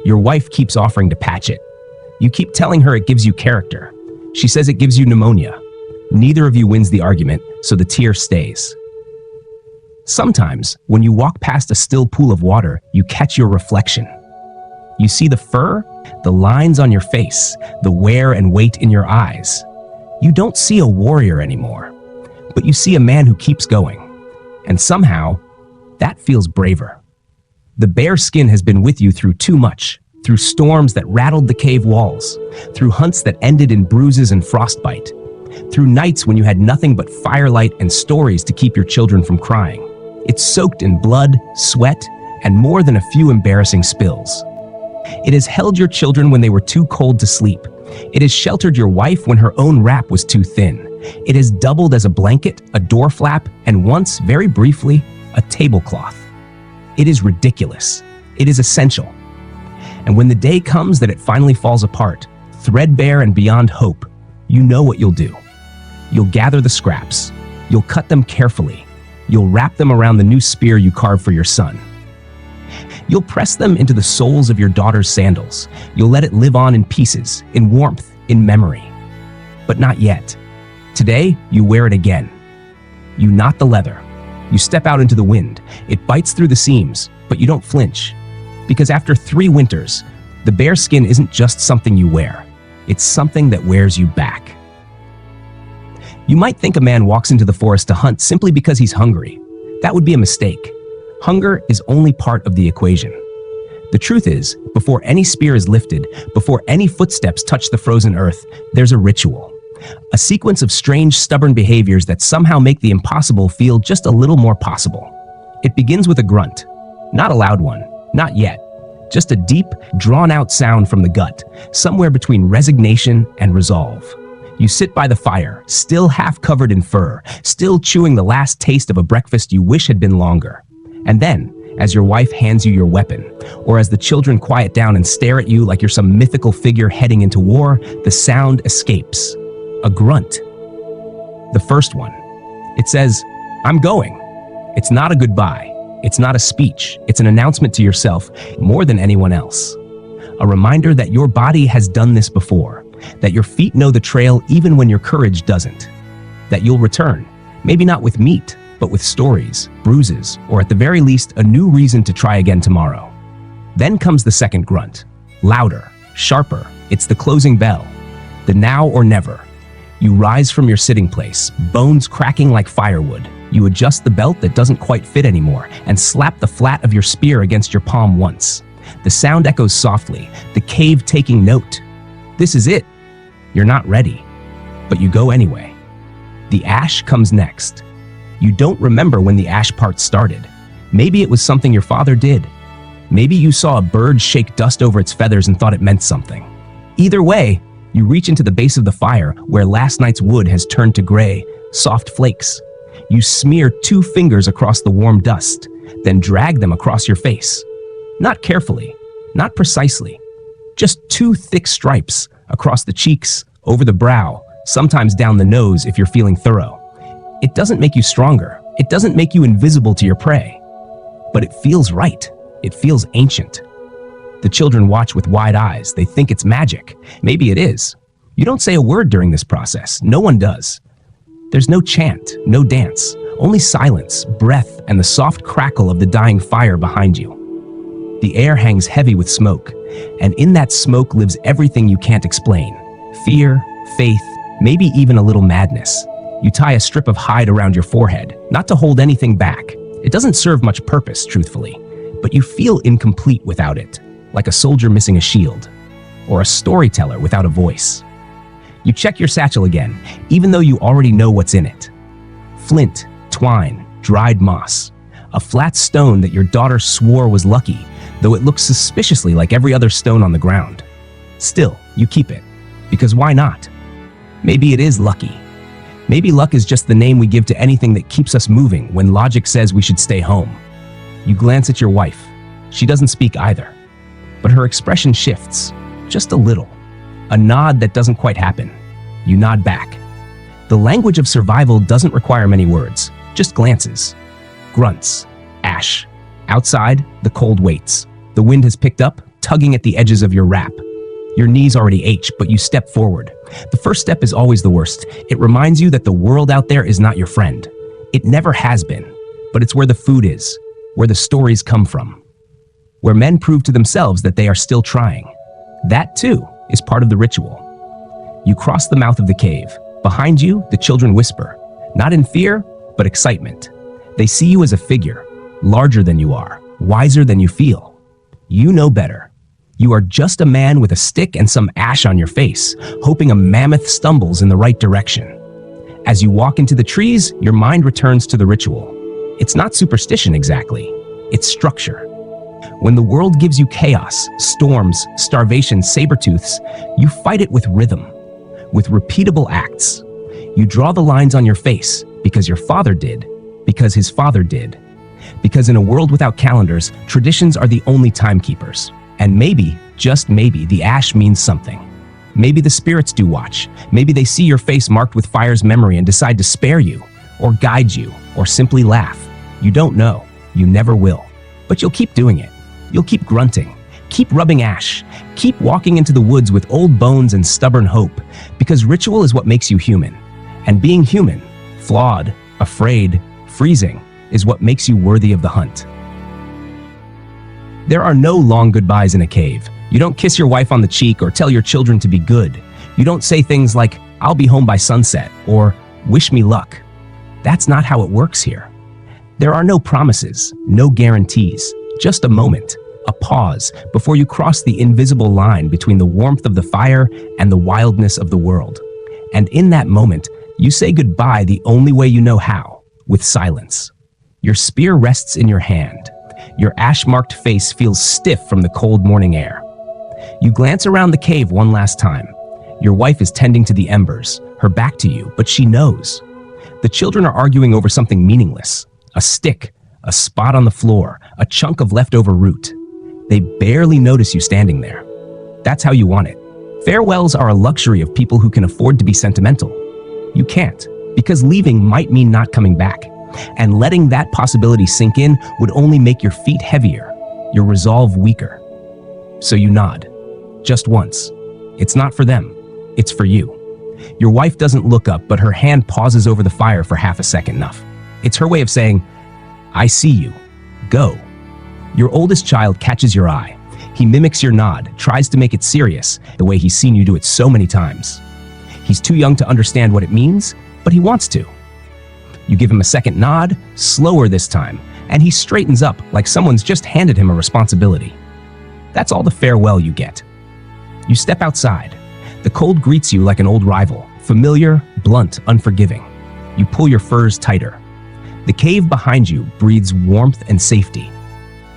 Speaker 1: Your wife keeps offering to patch it. You keep telling her it gives you character. She says it gives you pneumonia. Neither of you wins the argument, so the tear stays. Sometimes, when you walk past a still pool of water, you catch your reflection. You see the fur, the lines on your face, the wear and weight in your eyes. You don't see a warrior anymore, but you see a man who keeps going. And somehow, that feels braver. The bear skin has been with you through too much, through storms that rattled the cave walls, through hunts that ended in bruises and frostbite, through nights when you had nothing but firelight and stories to keep your children from crying. It's soaked in blood, sweat, and more than a few embarrassing spills. It has held your children when they were too cold to sleep. It has sheltered your wife when her own wrap was too thin. It has doubled as a blanket, a door flap, and once, very briefly, a tablecloth. It is ridiculous. It is essential. And when the day comes that it finally falls apart, threadbare and beyond hope, you know what you'll do. You'll gather the scraps. You'll cut them carefully. You'll wrap them around the new spear you carved for your son. You'll press them into the soles of your daughter's sandals. You'll let it live on in pieces, in warmth, in memory. But not yet. Today, you wear it again. You knot the leather. You step out into the wind. It bites through the seams, but you don't flinch. Because after 3 winters, the bear skin isn't just something you wear. It's something that wears you back. You might think a man walks into the forest to hunt simply because he's hungry. That would be a mistake. Hunger is only part of the equation. The truth is, before any spear is lifted, before any footsteps touch the frozen earth, there's a ritual. A sequence of strange, stubborn behaviors that somehow make the impossible feel just a little more possible. It begins with a grunt. Not a loud one. Not yet. Just a deep, drawn-out sound from the gut, somewhere between resignation and resolve. You sit by the fire, still half covered in fur, still chewing the last taste of a breakfast you wish had been longer. And then, as your wife hands you your weapon, or as the children quiet down and stare at you like you're some mythical figure heading into war, the sound escapes. A grunt. The first one. It says, "I'm going." It's not a goodbye. It's not a speech. It's an announcement to yourself more than anyone else. A reminder that your body has done this before, that your feet know the trail even when your courage doesn't, that you'll return, maybe not with meat, but with stories, bruises, or at the very least, a new reason to try again tomorrow. Then comes the second grunt. Louder, sharper. It's the closing bell. The now or never. You rise from your sitting place, bones cracking like firewood. You adjust the belt that doesn't quite fit anymore and slap the flat of your spear against your palm once. The sound echoes softly, the cave taking note. This is it. You're not ready, but you go anyway. The ash comes next. You don't remember when the ash part started. Maybe it was something your father did. Maybe you saw a bird shake dust over its feathers and thought it meant something. Either way, you reach into the base of the fire where last night's wood has turned to gray, soft flakes. You smear 2 fingers across the warm dust, then drag them across your face. Not carefully, not precisely. Just 2 thick stripes across the cheeks, over the brow, sometimes down the nose if you're feeling thorough. It doesn't make you stronger. It doesn't make you invisible to your prey. But it feels right. It feels ancient. The children watch with wide eyes. They think it's magic. Maybe it is. You don't say a word during this process. No one does. There's no chant, no dance, only silence, breath, and the soft crackle of the dying fire behind you. The air hangs heavy with smoke, and in that smoke lives everything you can't explain. Fear, faith, maybe even a little madness. You tie a strip of hide around your forehead, not to hold anything back. It doesn't serve much purpose, truthfully, but you feel incomplete without it, like a soldier missing a shield, or a storyteller without a voice. You check your satchel again, even though you already know what's in it. Flint, twine, dried moss. A flat stone that your daughter swore was lucky, though it looks suspiciously like every other stone on the ground. Still, you keep it, because why not? Maybe it is lucky. Maybe luck is just the name we give to anything that keeps us moving when logic says we should stay home. You glance at your wife. She doesn't speak either, but her expression shifts, just a little. A nod that doesn't quite happen. You nod back. The language of survival doesn't require many words, just glances. Grunts. Ash. Outside, the cold waits. The wind has picked up, tugging at the edges of your wrap. Your knees already ache, but you step forward. The first step is always the worst. It reminds you that the world out there is not your friend. It never has been, but it's where the food is, where the stories come from, where men prove to themselves that they are still trying. That, too, is part of the ritual. You cross the mouth of the cave. Behind you, the children whisper, not in fear, but excitement. They see you as a figure, larger than you are, wiser than you feel. You know better. You are just a man with a stick and some ash on your face, hoping a mammoth stumbles in the right direction. As you walk into the trees, your mind returns to the ritual. It's not superstition exactly, it's structure. When the world gives you chaos, storms, starvation, sabertooths, you fight it with rhythm, with repeatable acts. You draw the lines on your face because your father did, because his father did. Because in a world without calendars, traditions are the only timekeepers. And maybe, just maybe, the ash means something. Maybe the spirits do watch. Maybe they see your face marked with fire's memory and decide to spare you, or guide you, or simply laugh. You don't know. You never will. But you'll keep doing it. You'll keep grunting, keep rubbing ash, keep walking into the woods with old bones and stubborn hope, because ritual is what makes you human. And being human, flawed, afraid, freezing, is what makes you worthy of the hunt. There are no long goodbyes in a cave. You don't kiss your wife on the cheek or tell your children to be good. You don't say things like, "I'll be home by sunset," or "Wish me luck." That's not how it works here. There are no promises, no guarantees, just a moment. A pause before you cross the invisible line between the warmth of the fire and the wildness of the world. And in that moment, you say goodbye the only way you know how, with silence. Your spear rests in your hand. Your ash-marked face feels stiff from the cold morning air. You glance around the cave one last time. Your wife is tending to the embers, her back to you, but she knows. The children are arguing over something meaningless. A stick, a spot on the floor, a chunk of leftover root. They barely notice you standing there. That's how you want it. Farewells are a luxury of people who can afford to be sentimental. You can't, because leaving might mean not coming back. And letting that possibility sink in would only make your feet heavier, your resolve weaker. So you nod. Just once. It's not for them. It's for you. Your wife doesn't look up, but her hand pauses over the fire for half a second enough. It's her way of saying, "I see you. Go." Your oldest child catches your eye. He mimics your nod, tries to make it serious, the way he's seen you do it so many times. He's too young to understand what it means, but he wants to. You give him a second nod, slower this time, and he straightens up like someone's just handed him a responsibility. That's all the farewell you get. You step outside. The cold greets you like an old rival, familiar, blunt, unforgiving. You pull your furs tighter. The cave behind you breathes warmth and safety.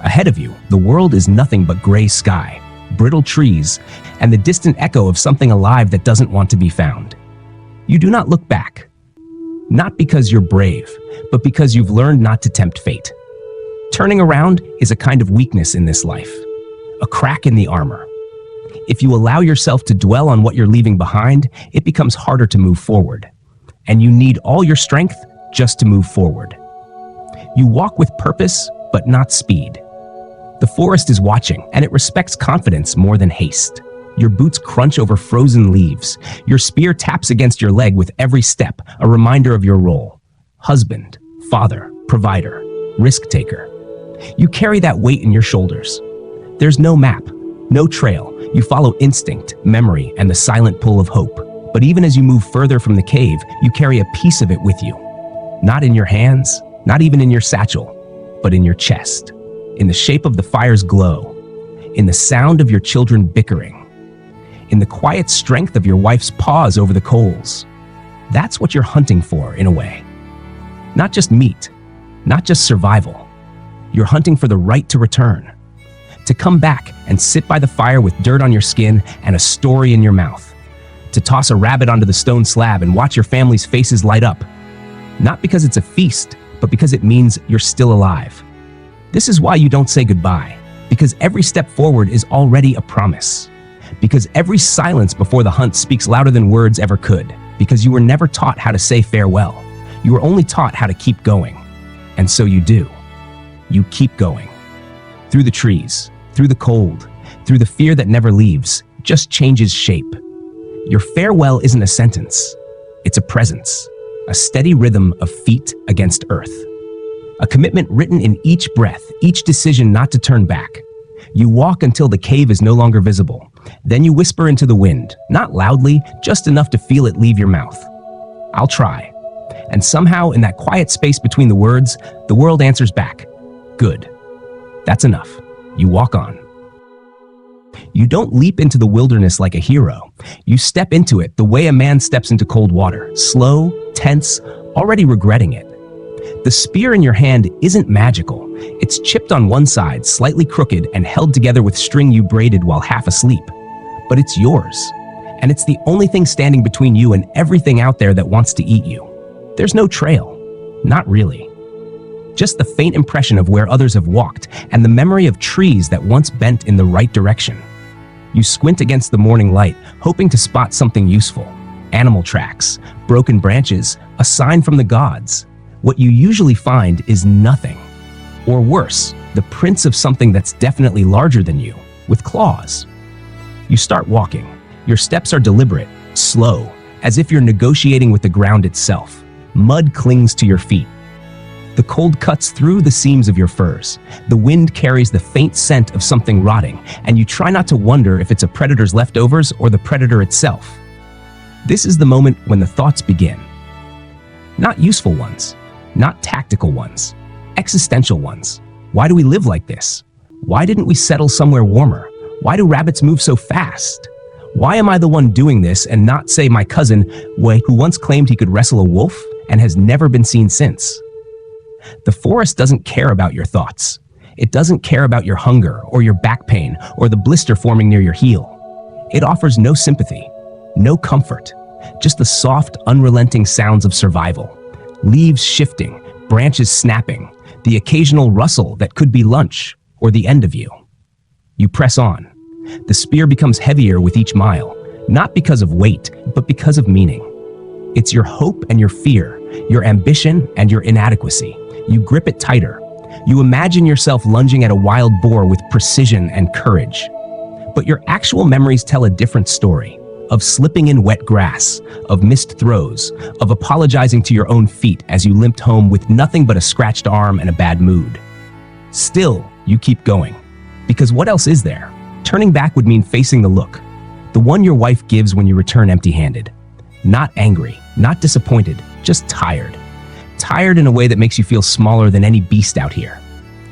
Speaker 1: Ahead of you, the world is nothing but gray sky, brittle trees, and the distant echo of something alive that doesn't want to be found. You do not look back. Not because you're brave, but because you've learned not to tempt fate. Turning around is a kind of weakness in this life, a crack in the armor. If you allow yourself to dwell on what you're leaving behind, it becomes harder to move forward. And you need all your strength just to move forward. You walk with purpose, but not speed. The forest is watching, and it respects confidence more than haste. Your boots crunch over frozen leaves. Your spear taps against your leg with every step, a reminder of your role. Husband, father, provider, risk-taker. You carry that weight in your shoulders. There's no map, no trail. You follow instinct, memory, and the silent pull of hope. But even as you move further from the cave, you carry a piece of it with you. Not in your hands, not even in your satchel, but in your chest. In the shape of the fire's glow. In the sound of your children bickering. In the quiet strength of your wife's paws over the coals. That's what you're hunting for, in a way. Not just meat, not just survival. You're hunting for the right to return. To come back and sit by the fire with dirt on your skin and a story in your mouth. To toss a rabbit onto the stone slab and watch your family's faces light up. Not because it's a feast, but because it means you're still alive. This is why you don't say goodbye, because every step forward is already a promise. Because every silence before the hunt speaks louder than words ever could. Because you were never taught how to say farewell. You were only taught how to keep going. And so you do. You keep going. Through the trees, through the cold, through the fear that never leaves, just changes shape. Your farewell isn't a sentence. It's a presence. A steady rhythm of feet against earth. A commitment written in each breath, each decision not to turn back. You walk until the cave is no longer visible. Then you whisper into the wind, not loudly, just enough to feel it leave your mouth. I'll try. And somehow, in that quiet space between the words, the world answers back. Good. That's enough. You walk on. You don't leap into the wilderness like a hero. You step into it the way a man steps into cold water, slow, tense, already regretting it. The spear in your hand isn't magical. It's chipped on one side, slightly crooked, and held together with string you braided while half asleep. But it's yours. And it's the only thing standing between you and everything out there that wants to eat you. There's no trail. Not really. Just the faint impression of where others have walked and the memory of trees that once bent in the right direction. You squint against the morning light, hoping to spot something useful. Animal tracks, broken branches, a sign from the gods. What you usually find is nothing. Or worse, the prints of something that's definitely larger than you, with claws. You start walking. Your steps are deliberate, slow, as if you're negotiating with the ground itself. Mud clings to your feet. The cold cuts through the seams of your furs. The wind carries the faint scent of something rotting, and you try not to wonder if it's a predator's leftovers or the predator itself. This is the moment when the thoughts begin. Not useful ones, not tactical ones, existential ones. Why do we live like this? Why didn't we settle somewhere warmer? Why do rabbits move so fast? Why am I the one doing this and not, say, my cousin, Wei, who once claimed he could wrestle a wolf and has never been seen since? The forest doesn't care about your thoughts. It doesn't care about your hunger or your back pain or the blister forming near your heel. It offers no sympathy, no comfort, just the soft, unrelenting sounds of survival. Leaves shifting, branches snapping, the occasional rustle that could be lunch or the end of you. You press on. The spear becomes heavier with each mile, not because of weight, but because of meaning. It's your hope and your fear, your ambition and your inadequacy. You grip it tighter. You imagine yourself lunging at a wild boar with precision and courage. But your actual memories tell a different story. Of slipping in wet grass, of missed throws, of apologizing to your own feet as you limped home with nothing but a scratched arm and a bad mood. Still, you keep going. Because what else is there? Turning back would mean facing the look. The one your wife gives when you return empty-handed. Not angry, not disappointed, just tired. Tired in a way that makes you feel smaller than any beast out here.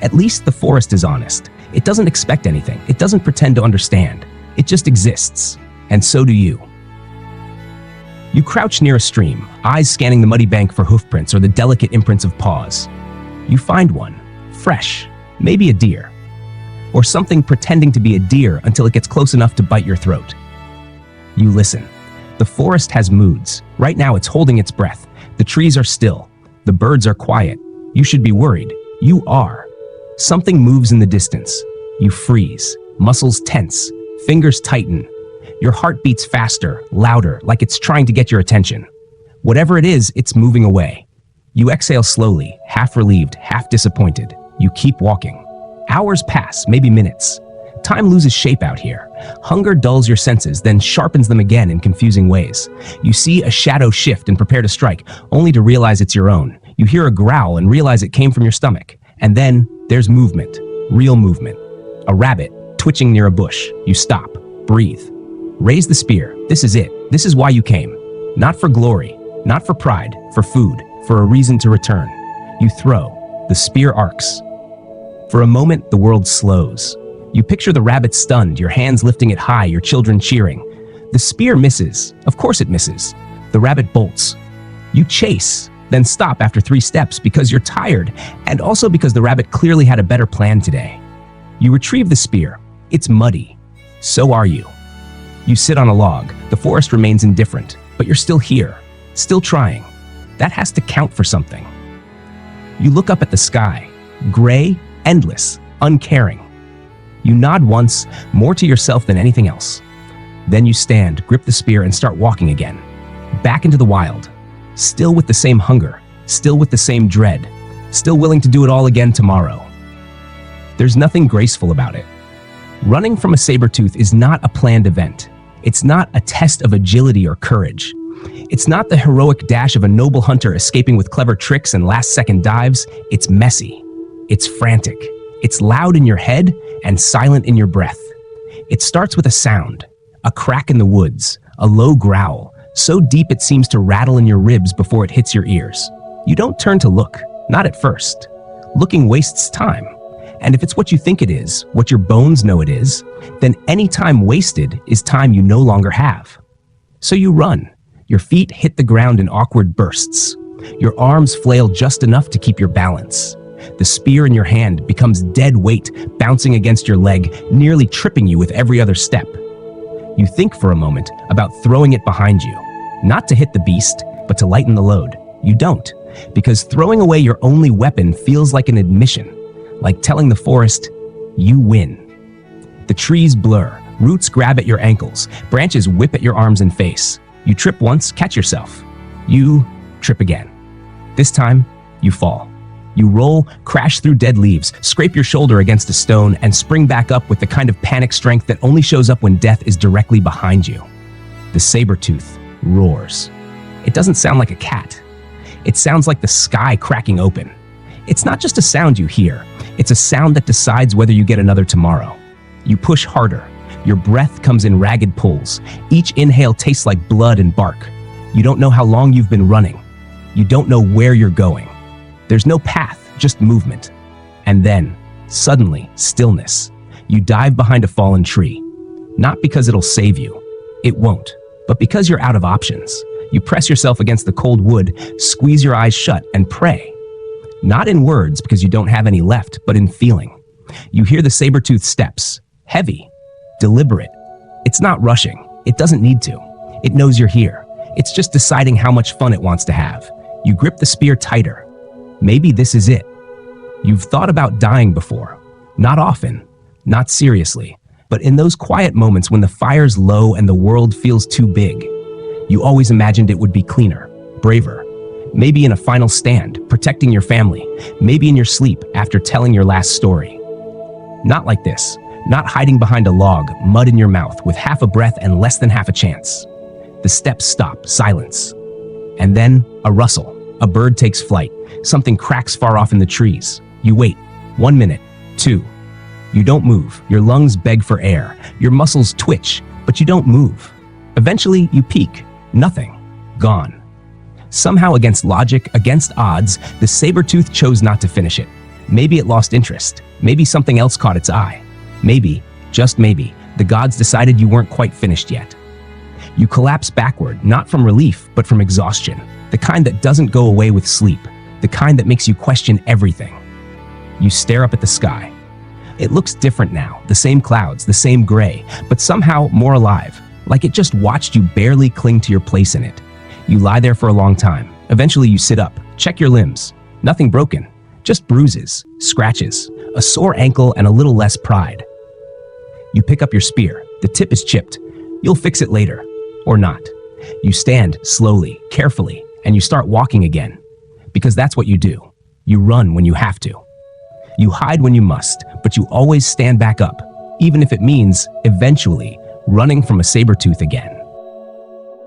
Speaker 1: At least the forest is honest. It doesn't expect anything. It doesn't pretend to understand. It just exists. And so do you. You crouch near a stream, eyes scanning the muddy bank for hoofprints or the delicate imprints of paws. You find one, fresh, maybe a deer, or something pretending to be a deer until it gets close enough to bite your throat. You listen. The forest has moods. Right now it's holding its breath. The trees are still. The birds are quiet. You should be worried. You are. Something moves in the distance. You freeze. Muscles tense. Fingers tighten. Your heart beats faster, louder, like it's trying to get your attention. Whatever it is, it's moving away. You exhale slowly, half relieved, half disappointed. You keep walking. Hours pass, maybe minutes. Time loses shape out here. Hunger dulls your senses, then sharpens them again in confusing ways. You see a shadow shift and prepare to strike, only to realize it's your own. You hear a growl and realize it came from your stomach. And then there's movement, real movement. A rabbit, twitching near a bush. You stop, breathe. Raise the spear. This is it. This is why you came. Not for glory, not for pride, for food, for a reason to return. You throw. The spear arcs. For a moment, the world slows. You picture the rabbit stunned, your hands lifting it high, your children cheering. The spear misses. Of course it misses. The rabbit bolts. You chase, then stop after 3 steps because you're tired, and also because the rabbit clearly had a better plan today. You retrieve the spear. It's muddy. So are you. You sit on a log. The forest remains indifferent, but you're still here, still trying. That has to count for something. You look up at the sky. Gray, endless, uncaring. You nod once, more to yourself than anything else. Then you stand, grip the spear, and start walking again. Back into the wild. Still with the same hunger, still with the same dread, still willing to do it all again tomorrow. There's nothing graceful about it. Running from a saber-tooth is not a planned event. It's not a test of agility or courage. It's not the heroic dash of a noble hunter escaping with clever tricks and last-second dives. It's messy. It's frantic. It's loud in your head and silent in your breath. It starts with a sound, a crack in the woods, a low growl, so deep it seems to rattle in your ribs before it hits your ears. You don't turn to look, not at first. Looking wastes time. And if it's what you think it is, what your bones know it is, then any time wasted is time you no longer have. So you run. Your feet hit the ground in awkward bursts. Your arms flail just enough to keep your balance. The spear in your hand becomes dead weight, bouncing against your leg, nearly tripping you with every other step. You think for a moment about throwing it behind you, not to hit the beast, but to lighten the load. You don't, because throwing away your only weapon feels like an admission, like telling the forest, you win. The trees blur, roots grab at your ankles, branches whip at your arms and face. You trip once, catch yourself. You trip again. This time, you fall. You roll, crash through dead leaves, scrape your shoulder against a stone, and spring back up with the kind of panic strength that only shows up when death is directly behind you. The saber-tooth roars. It doesn't sound like a cat. It sounds like the sky cracking open. It's not just a sound you hear. It's a sound that decides whether you get another tomorrow. You push harder. Your breath comes in ragged pulls. Each inhale tastes like blood and bark. You don't know how long you've been running. You don't know where you're going. There's no path, just movement. And then, suddenly, stillness. You dive behind a fallen tree. Not because it'll save you. It won't. But because you're out of options. You press yourself against the cold wood, squeeze your eyes shut, and pray. Not in words, because you don't have any left, but in feeling. You hear the saber-tooth steps. Heavy. Deliberate. It's not rushing. It doesn't need to. It knows you're here. It's just deciding how much fun it wants to have. You grip the spear tighter. Maybe this is it. You've thought about dying before. Not often, not seriously, but in those quiet moments when the fire's low and the world feels too big. You always imagined it would be cleaner, braver. Maybe in a final stand, protecting your family. Maybe in your sleep after telling your last story. Not like this. Not hiding behind a log, mud in your mouth, with half a breath and less than half a chance. The steps stop, silence. And then, a rustle. A bird takes flight. Something cracks far off in the trees. You wait. 1 minute. 2. You don't move. Your lungs beg for air. Your muscles twitch, but you don't move. Eventually, you peek. Nothing. Gone. Somehow, against logic, against odds, the saber-tooth chose not to finish it. Maybe it lost interest. Maybe something else caught its eye. Maybe, just maybe, the gods decided you weren't quite finished yet. You collapse backward, not from relief, but from exhaustion. The kind that doesn't go away with sleep. The kind that makes you question everything. You stare up at the sky. It looks different now, the same clouds, the same gray, but somehow more alive, like it just watched you barely cling to your place in it. You lie there for a long time. Eventually you sit up, check your limbs. Nothing broken, just bruises, scratches, a sore ankle, and a little less pride. You pick up your spear. The tip is chipped. You'll fix it later. Or not. You stand slowly, carefully, and you start walking again. Because that's what you do. You run when you have to. You hide when you must, but you always stand back up, even if it means, eventually, running from a sabertooth again.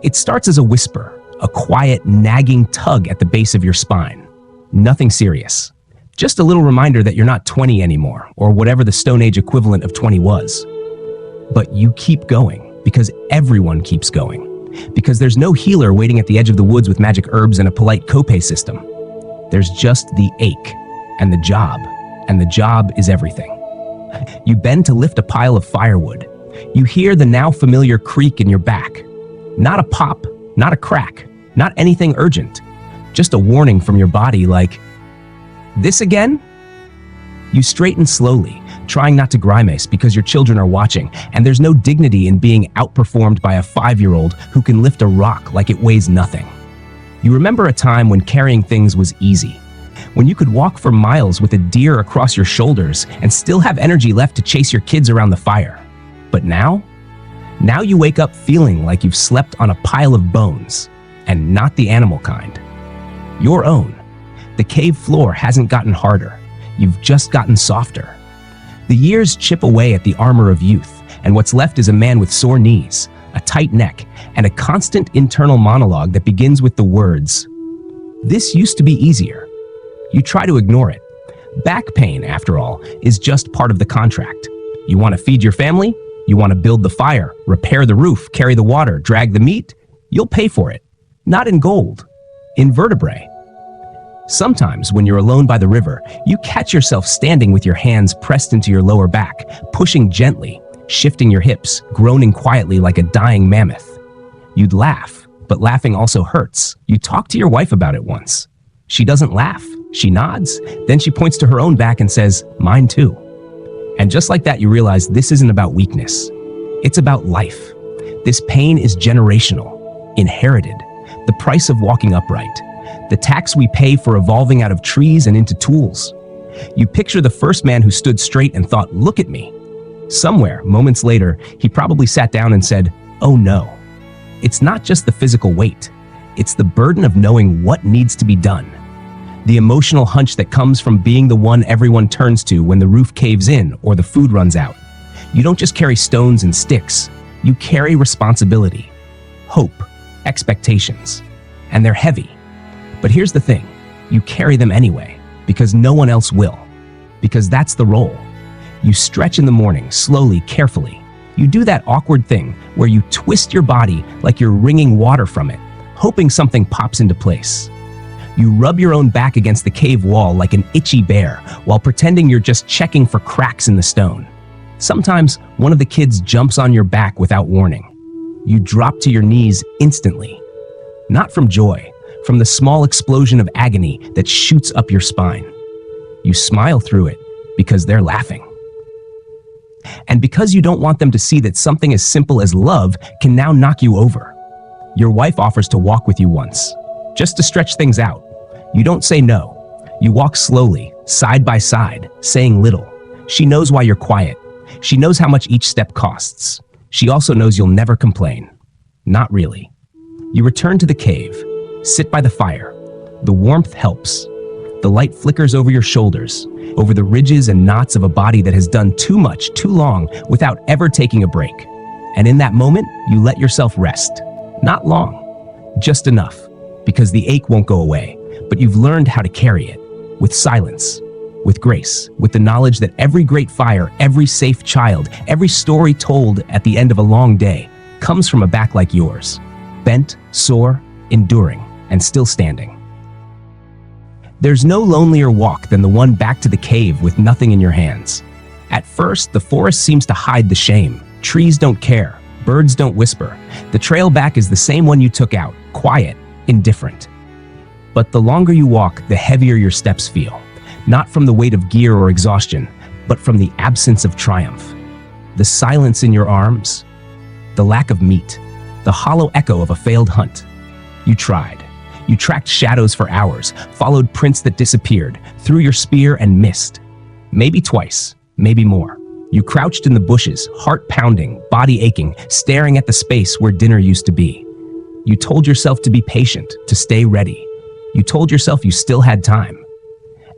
Speaker 1: It starts as a whisper, a quiet, nagging tug at the base of your spine. Nothing serious. Just a little reminder that you're not 20 anymore, or whatever the Stone Age equivalent of 20 was. But you keep going, because everyone keeps going. Because there's no healer waiting at the edge of the woods with magic herbs and a polite copay system. There's just the ache, and the job is everything. You bend to lift a pile of firewood. You hear the now familiar creak in your back. Not a pop, not a crack, not anything urgent. Just a warning from your body like, this again? You straighten slowly, trying not to grimace because your children are watching, and there's no dignity in being outperformed by a 5-year-old who can lift a rock like it weighs nothing. You remember a time when carrying things was easy, when you could walk for miles with a deer across your shoulders and still have energy left to chase your kids around the fire. But now you wake up feeling like you've slept on a pile of bones, and not the animal kind. Your own. The cave floor hasn't gotten harder. You've just gotten softer. The years chip away at the armor of youth, and what's left is a man with sore knees, a tight neck, and a constant internal monologue that begins with the words, "This used to be easier." You try to ignore it. Back pain, after all, is just part of the contract. You want to feed your family? You want to build the fire, repair the roof, carry the water, drag the meat? You'll pay for it. Not in gold, in vertebrae. Sometimes, when you're alone by the river, you catch yourself standing with your hands pressed into your lower back, pushing gently, shifting your hips, groaning quietly like a dying mammoth. You'd laugh, but laughing also hurts. You talked to your wife about it once. She doesn't laugh. She nods. Then she points to her own back and says, "Mine too." And just like that, you realize this isn't about weakness. It's about life. This pain is generational, inherited, the price of walking upright, the tax we pay for evolving out of trees and into tools. You picture the first man who stood straight and thought, "Look at me." Somewhere, moments later, he probably sat down and said, "Oh no." It's not just the physical weight. It's the burden of knowing what needs to be done. The emotional hunch that comes from being the one everyone turns to when the roof caves in or the food runs out. You don't just carry stones and sticks. You carry responsibility, hope, expectations, and they're heavy. But here's the thing, you carry them anyway, because no one else will. Because that's the role. You stretch in the morning, slowly, carefully. You do that awkward thing where you twist your body like you're wringing water from it, hoping something pops into place. You rub your own back against the cave wall like an itchy bear while pretending you're just checking for cracks in the stone. Sometimes one of the kids jumps on your back without warning. You drop to your knees instantly. Not from joy, from the small explosion of agony that shoots up your spine. You smile through it because they're laughing. And because you don't want them to see that something as simple as love can now knock you over. Your wife offers to walk with you once, just to stretch things out. You don't say no. You walk slowly, side by side, saying little. She knows why you're quiet. She knows how much each step costs. She also knows you'll never complain. Not really. You return to the cave, sit by the fire. The warmth helps. The light flickers over your shoulders, over the ridges and knots of a body that has done too much, too long, without ever taking a break. And in that moment, you let yourself rest. Not long, just enough, because the ache won't go away, but you've learned how to carry it, with silence, with grace, with the knowledge that every great fire, every safe child, every story told at the end of a long day comes from a back like yours, bent, sore, enduring, and still standing. There's no lonelier walk than the one back to the cave with nothing in your hands. At first, the forest seems to hide the shame. Trees don't care. Birds don't whisper. The trail back is the same one you took out, quiet, indifferent. But the longer you walk, the heavier your steps feel. Not from the weight of gear or exhaustion, but from the absence of triumph. The silence in your arms, the lack of meat, the hollow echo of a failed hunt. You tried. You tracked shadows for hours, followed prints that disappeared, threw your spear and missed. Maybe twice, maybe more. You crouched in the bushes, heart pounding, body aching, staring at the space where dinner used to be. You told yourself to be patient, to stay ready. You told yourself you still had time.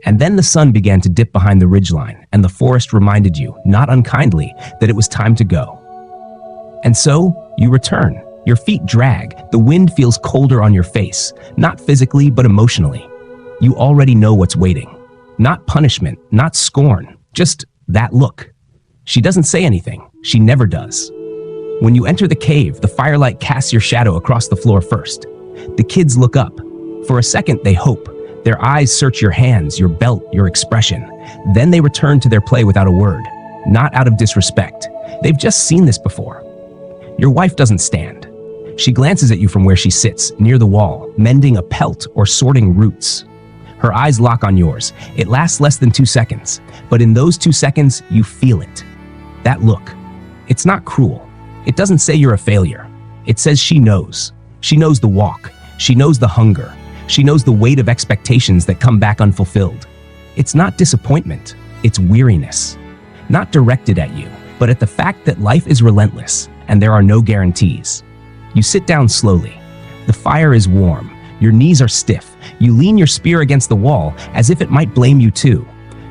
Speaker 1: And then the sun began to dip behind the ridgeline, and the forest reminded you, not unkindly, that it was time to go. And so, you return. Your feet drag. The wind feels colder on your face, not physically, but emotionally. You already know what's waiting. Not punishment, not scorn, just that look. She doesn't say anything. She never does. When you enter the cave, the firelight casts your shadow across the floor first. The kids look up. For a second, they hope. Their eyes search your hands, your belt, your expression. Then they return to their play without a word, not out of disrespect. They've just seen this before. Your wife doesn't stand. She glances at you from where she sits, near the wall, mending a pelt or sorting roots. Her eyes lock on yours. It lasts less than 2 seconds, but in those 2 seconds, you feel it. That look. It's not cruel. It doesn't say you're a failure. It says she knows. She knows the walk. She knows the hunger. She knows the weight of expectations that come back unfulfilled. It's not disappointment. It's weariness. Not directed at you, but at the fact that life is relentless and there are no guarantees. You sit down slowly. The fire is warm. Your knees are stiff. You lean your spear against the wall as if it might blame you too.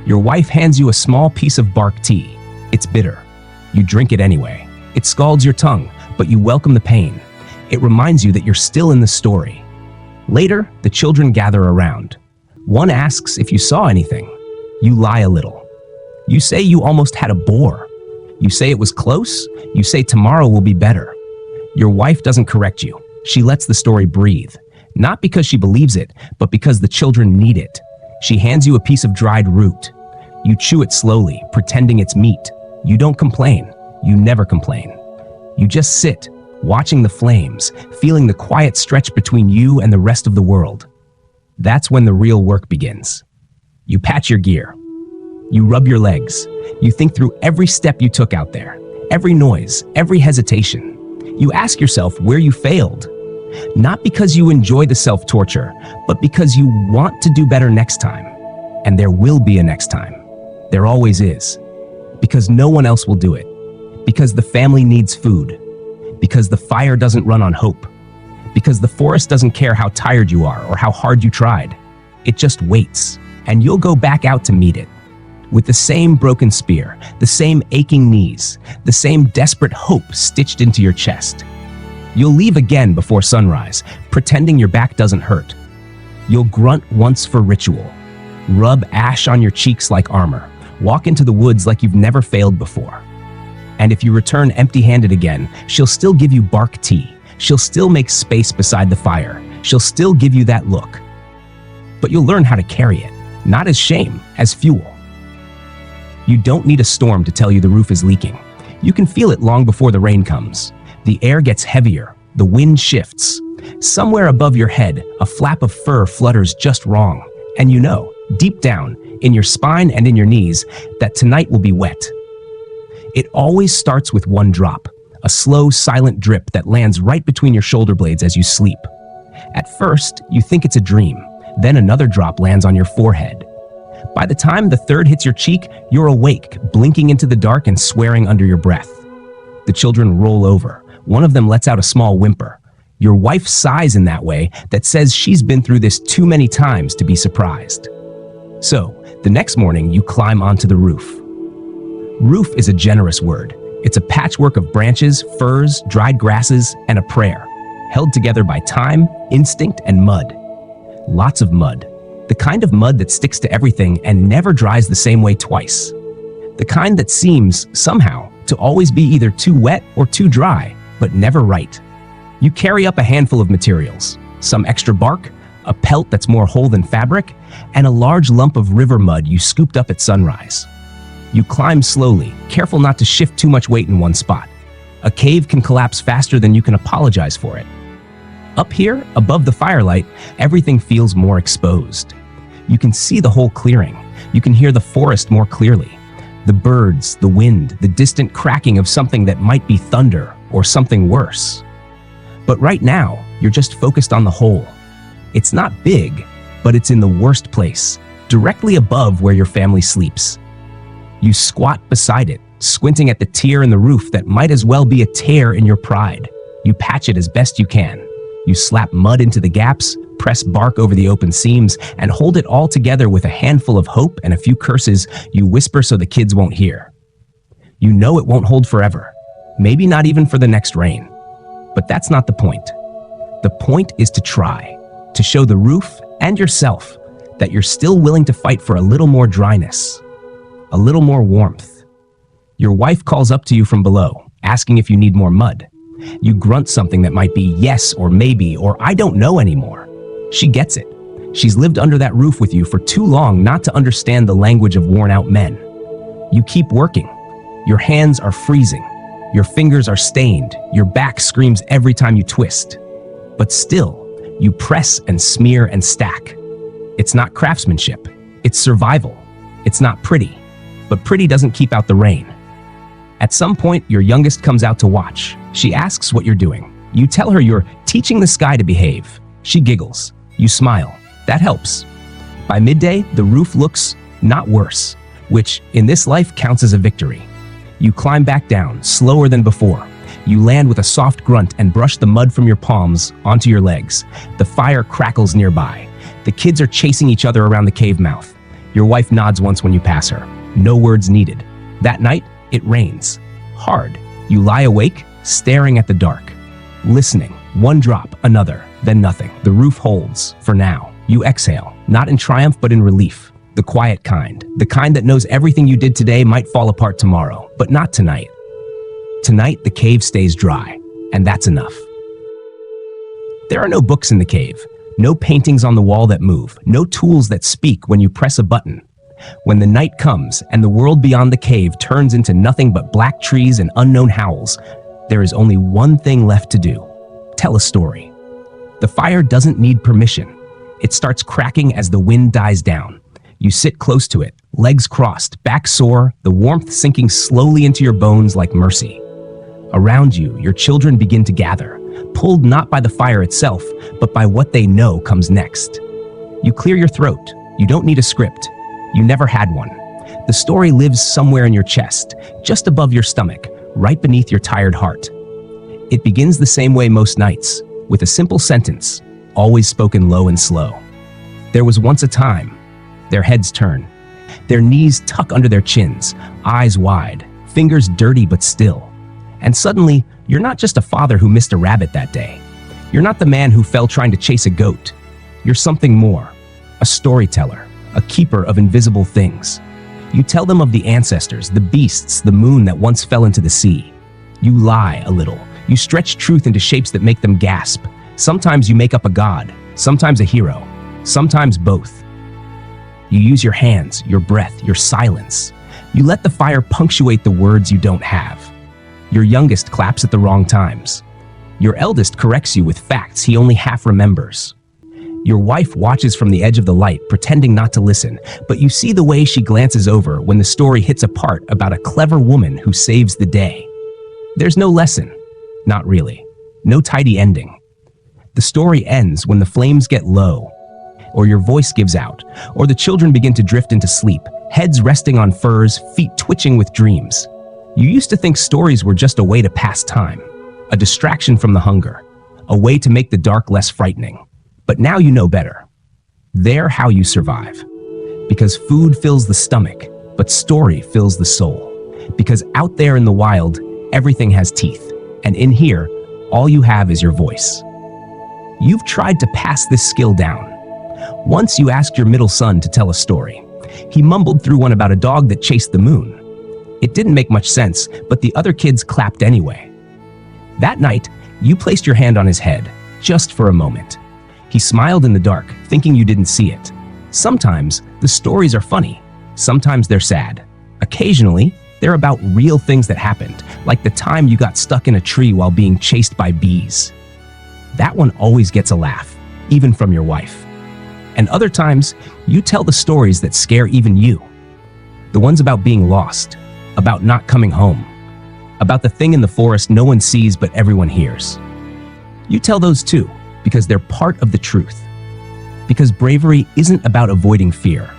Speaker 1: Your wife hands you a small piece of bark tea. It's bitter. You drink it anyway. It scalds your tongue, but you welcome the pain. It reminds you that you're still in the story. Later, the children gather around. One asks if you saw anything. You lie a little. You say you almost had a boar. You say it was close. You say tomorrow will be better. Your wife doesn't correct you. She lets the story breathe. Not because she believes it, but because the children need it. She hands you a piece of dried root. You chew it slowly, pretending it's meat. You don't complain. You never complain. You just sit, watching the flames, feeling the quiet stretch between you and the rest of the world. That's when the real work begins. You patch your gear. You rub your legs. You think through every step you took out there, every noise, every hesitation. You ask yourself where you failed. Not because you enjoy the self-torture, but because you want to do better next time. And there will be a next time. There always is. Because no one else will do it. Because the family needs food. Because the fire doesn't run on hope. Because the forest doesn't care how tired you are or how hard you tried. It just waits, and you'll go back out to meet it. With the same broken spear, the same aching knees, the same desperate hope stitched into your chest. You'll leave again before sunrise, pretending your back doesn't hurt. You'll grunt once for ritual. Rub ash on your cheeks like armor. Walk into the woods like you've never failed before. And if you return empty-handed again, she'll still give you bark tea. She'll still make space beside the fire. She'll still give you that look. But you'll learn how to carry it, not as shame, as fuel. You don't need a storm to tell you the roof is leaking. You can feel it long before the rain comes. The air gets heavier. The wind shifts. Somewhere above your head, a flap of fur flutters just wrong. And you know, deep down, in your spine and in your knees, that tonight will be wet. It always starts with one drop, a slow, silent drip that lands right between your shoulder blades as you sleep. At first, you think it's a dream. Then another drop lands on your forehead. By the time the third hits your cheek, you're awake, blinking into the dark and swearing under your breath. The children roll over. One of them lets out a small whimper. Your wife sighs in that way that says she's been through this too many times to be surprised. So, the next morning, you climb onto the roof. Roof is a generous word. It's a patchwork of branches, firs, dried grasses, and a prayer, held together by time, instinct, and mud. Lots of mud. The kind of mud that sticks to everything and never dries the same way twice. The kind that seems, somehow, to always be either too wet or too dry, but never right. You carry up a handful of materials, some extra bark, a pelt that's more whole than fabric, and a large lump of river mud you scooped up at sunrise. You climb slowly, careful not to shift too much weight in one spot. A cave can collapse faster than you can apologize for it. Up here, above the firelight, everything feels more exposed. You can see the whole clearing. You can hear the forest more clearly. The birds, the wind, the distant cracking of something that might be thunder or something worse. But right now, you're just focused on the hole. It's not big, but it's in the worst place, directly above where your family sleeps. You squat beside it, squinting at the tear in the roof that might as well be a tear in your pride. You patch it as best you can. You slap mud into the gaps, press bark over the open seams, and hold it all together with a handful of hope and a few curses you whisper so the kids won't hear. You know it won't hold forever, maybe not even for the next rain. But that's not the point. The point is to try, to show the roof and yourself that you're still willing to fight for a little more dryness, a little more warmth. Your wife calls up to you from below, asking if you need more mud. You grunt something that might be yes or maybe or I don't know anymore. She gets it. She's lived under that roof with you for too long not to understand the language of worn-out men. You keep working. Your hands are freezing. Your fingers are stained. Your back screams every time you twist. But still, you press and smear and stack. It's not craftsmanship. It's survival. It's not pretty. But pretty doesn't keep out the rain. At some point, your youngest comes out to watch. She asks what you're doing. You tell her you're teaching the sky to behave. She giggles. You smile. That helps. By midday, the roof looks not worse, which in this life counts as a victory. You climb back down, slower than before. You land with a soft grunt and brush the mud from your palms onto your legs. The fire crackles nearby. The kids are chasing each other around the cave mouth. Your wife nods once when you pass her. No words needed. That night, it rains. Hard. You lie awake, staring at the dark. Listening. One drop, another, then nothing. The roof holds, for now. You exhale, not in triumph but in relief. The quiet kind. The kind that knows everything you did today might fall apart tomorrow, but not tonight. Tonight, the cave stays dry, and that's enough. There are no books in the cave. No paintings on the wall that move. No tools that speak when you press a button. When the night comes and the world beyond the cave turns into nothing but black trees and unknown howls, there is only one thing left to do. Tell a story. The fire doesn't need permission. It starts cracking as the wind dies down. You sit close to it, legs crossed, back sore, the warmth sinking slowly into your bones like mercy. Around you, your children begin to gather, pulled not by the fire itself, but by what they know comes next. You clear your throat. You don't need a script. You never had one. The story lives somewhere in your chest, just above your stomach, right beneath your tired heart. It begins the same way most nights, with a simple sentence, always spoken low and slow. There was once a time. Their heads turn. Their knees tuck under their chins, eyes wide, fingers dirty but still. And suddenly, you're not just a father who missed a rabbit that day. You're not the man who fell trying to chase a goat. You're something more, a storyteller, a keeper of invisible things. You tell them of the ancestors, the beasts, the moon that once fell into the sea. You lie a little. You stretch truth into shapes that make them gasp. Sometimes you make up a god, sometimes a hero, sometimes both. You use your hands, your breath, your silence. You let the fire punctuate the words you don't have. Your youngest claps at the wrong times. Your eldest corrects you with facts he only half remembers. Your wife watches from the edge of the light, pretending not to listen, but you see the way she glances over when the story hits a part about a clever woman who saves the day. There's no lesson. Not really. No tidy ending. The story ends when the flames get low, or your voice gives out, or the children begin to drift into sleep, heads resting on furs, feet twitching with dreams. You used to think stories were just a way to pass time, a distraction from the hunger, a way to make the dark less frightening. But now you know better. They're how you survive. Because food fills the stomach, but story fills the soul. Because out there in the wild, everything has teeth. And in here, all you have is your voice. You've tried to pass this skill down. Once you asked your middle son to tell a story. He mumbled through one about a dog that chased the moon. It didn't make much sense, but the other kids clapped anyway. That night, you placed your hand on his head, just for a moment. He smiled in the dark, thinking you didn't see it. Sometimes, the stories are funny. Sometimes they're sad. A Occasionally, they're about real things that happened, like the time you got stuck in a tree while being chased by bees. That one always gets a laugh, even from your wife. And other times, you tell the stories that scare even you. The ones about being lost, about not coming home, about the thing in the forest no one sees but everyone hears. You tell those too, because they're part of the truth. Because bravery isn't about avoiding fear.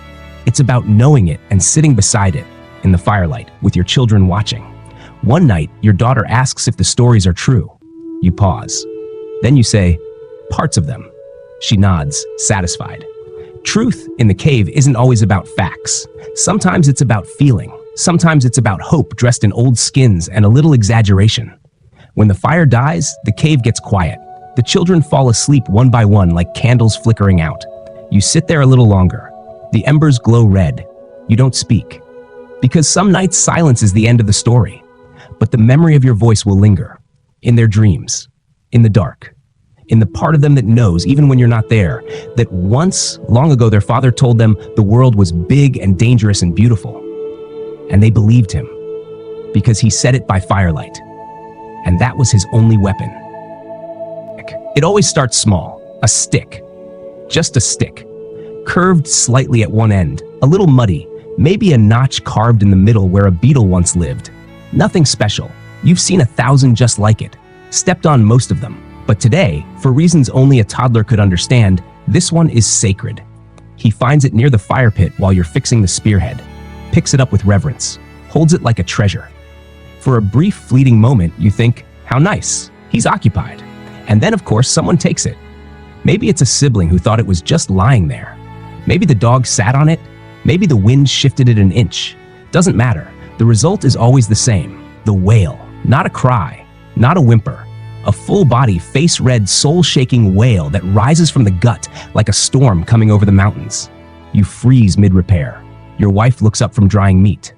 Speaker 1: It's about knowing it and sitting beside it in the firelight with your children watching. One night, your daughter asks if the stories are true. You pause. Then you say, "Parts of them." She nods, satisfied. Truth in the cave isn't always about facts. Sometimes it's about feeling. Sometimes it's about hope dressed in old skins and a little exaggeration. When the fire dies, the cave gets quiet. The children fall asleep one by one like candles flickering out. You sit there a little longer. The embers glow red. You don't speak. Because some nights silence is the end of the story. But the memory of your voice will linger. In their dreams. In the dark. In the part of them that knows, even when you're not there, that once, long ago, their father told them the world was big and dangerous and beautiful. And they believed him. Because he said it by firelight. And that was his only weapon. It always starts small. A stick. Just a stick. Curved slightly at one end. A little muddy. Maybe a notch carved in the middle where a beetle once lived. Nothing special. You've seen 1,000 just like it. Stepped on most of them. But today, for reasons only a toddler could understand, this one is sacred. He finds it near the fire pit while you're fixing the spearhead. Picks it up with reverence. Holds it like a treasure. For a brief, fleeting moment, you think, how nice. He's occupied. And then, of course, someone takes it. Maybe it's a sibling who thought it was just lying there. Maybe the dog sat on it. Maybe the wind shifted it an inch. Doesn't matter. The result is always the same. The wail. Not a cry. Not a whimper. A full-body, face-red, soul-shaking wail that rises from the gut like a storm coming over the mountains. You freeze mid-repair. Your wife looks up from drying meat.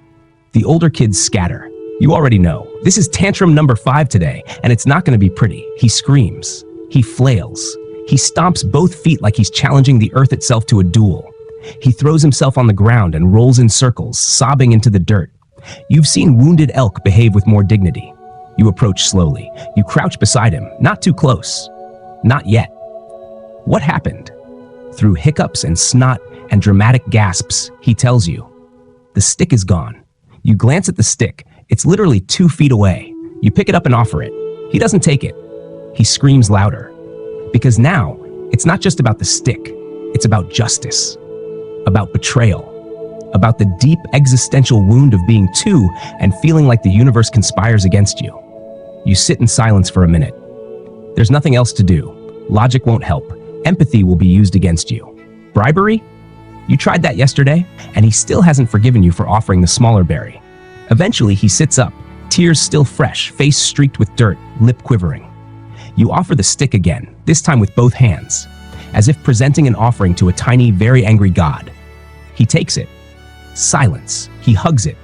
Speaker 1: The older kids scatter. You already know. This is tantrum number 5 today, and it's not going to be pretty. He screams. He flails. He stomps both feet like he's challenging the earth itself to a duel. He throws himself on the ground and rolls in circles, sobbing into the dirt. You've seen wounded elk behave with more dignity. You approach slowly. You crouch beside him, not too close. Not yet. What happened? Through hiccups and snot and dramatic gasps, he tells you. The stick is gone. You glance at the stick. It's literally 2 feet away. You pick it up and offer it. He doesn't take it. He screams louder. Because now, it's not just about the stick. It's about justice. About betrayal. About the deep existential wound of being two and feeling like the universe conspires against you. You sit in silence for a minute. There's nothing else to do. Logic won't help. Empathy will be used against you. Bribery? You tried that yesterday, and he still hasn't forgiven you for offering the smaller berry. Eventually, he sits up, tears still fresh, face streaked with dirt, lip quivering. You offer the stick again, this time with both hands, as if presenting an offering to a tiny, very angry god. He takes it. Silence. He hugs it,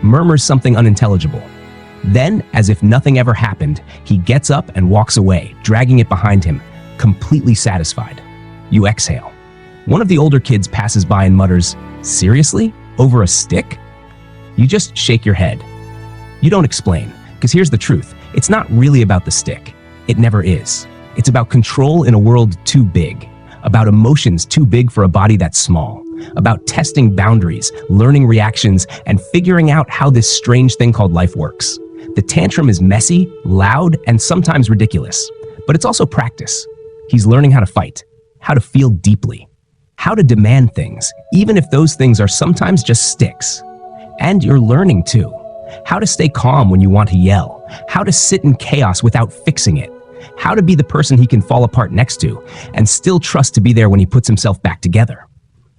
Speaker 1: murmurs something unintelligible. Then, as if nothing ever happened, he gets up and walks away, dragging it behind him, completely satisfied. You exhale. One of the older kids passes by and mutters, "Seriously? Over a stick?" You just shake your head. You don't explain, because here's the truth. It's not really about the stick. It never is. It's about control in a world too big, about emotions too big for a body that's small, about testing boundaries, learning reactions, and figuring out how this strange thing called life works. The tantrum is messy, loud, and sometimes ridiculous, but it's also practice. He's learning how to fight, how to feel deeply, how to demand things, even if those things are sometimes just sticks. And you're learning too, how to stay calm when you want to yell, how to sit in chaos without fixing it, how to be the person he can fall apart next to and still trust to be there when he puts himself back together.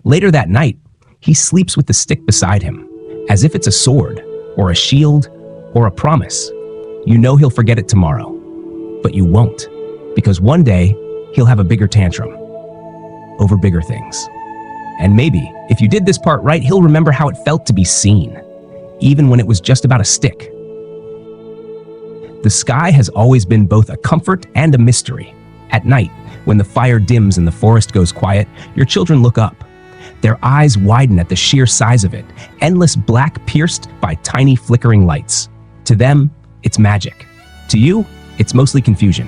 Speaker 1: Later that night, he sleeps with the stick beside him, as if it's a sword, or a shield, or a promise. You know he'll forget it tomorrow, but you won't, because one day he'll have a bigger tantrum over bigger things. And maybe, if you did this part right, he'll remember how it felt to be seen, even when it was just about a stick. The sky has always been both a comfort and a mystery. At night, when the fire dims and the forest goes quiet, your children look up. Their eyes widen at the sheer size of it, endless black pierced by tiny flickering lights. To them, it's magic. To you, it's mostly confusion.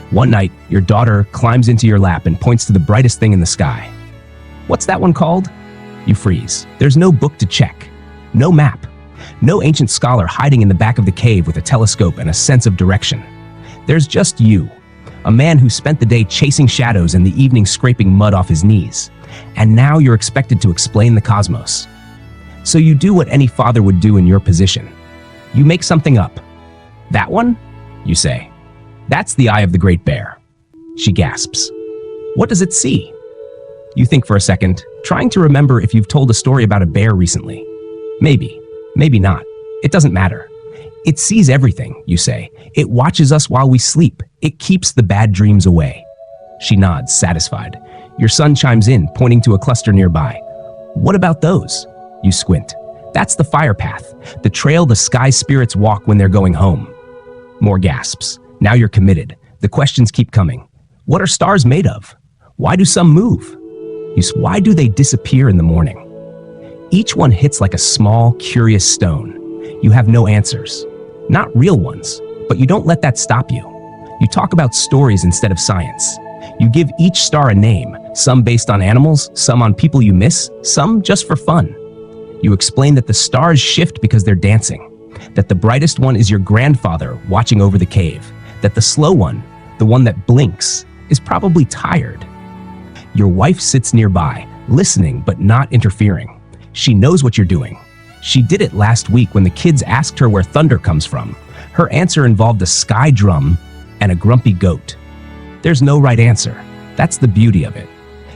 Speaker 1: One night, your daughter climbs into your lap and points to the brightest thing in the sky. What's that one called? You freeze. There's no book to check, no map, no ancient scholar hiding in the back of the cave with a telescope and a sense of direction. There's just you, a man who spent the day chasing shadows and the evening scraping mud off his knees. And now you're expected to explain the cosmos. So you do what any father would do in your position. You make something up. That one? You say. That's the eye of the Great Bear. She gasps. What does it see? You think for a second, trying to remember if you've told a story about a bear recently. Maybe, maybe not. It doesn't matter. It sees everything, you say. It watches us while we sleep. It keeps the bad dreams away. She nods, satisfied. Your son chimes in, pointing to a cluster nearby. What about those? You squint. That's the fire path, the trail the sky spirits walk when they're going home. More gasps. Now you're committed. The questions keep coming. What are stars made of? Why do some move? Why do they disappear in the morning? Each one hits like a small, curious stone. You have no answers. Not real ones, but you don't let that stop you. You talk about stories instead of science. You give each star a name, some based on animals, some on people you miss, some just for fun. You explain that the stars shift because they're dancing, that the brightest one is your grandfather watching over the cave, that the slow one, the one that blinks, is probably tired. Your wife sits nearby, listening but not interfering. She knows what you're doing. She did it last week when the kids asked her where thunder comes from. Her answer involved a sky drum and a grumpy goat. There's no right answer. That's the beauty of it.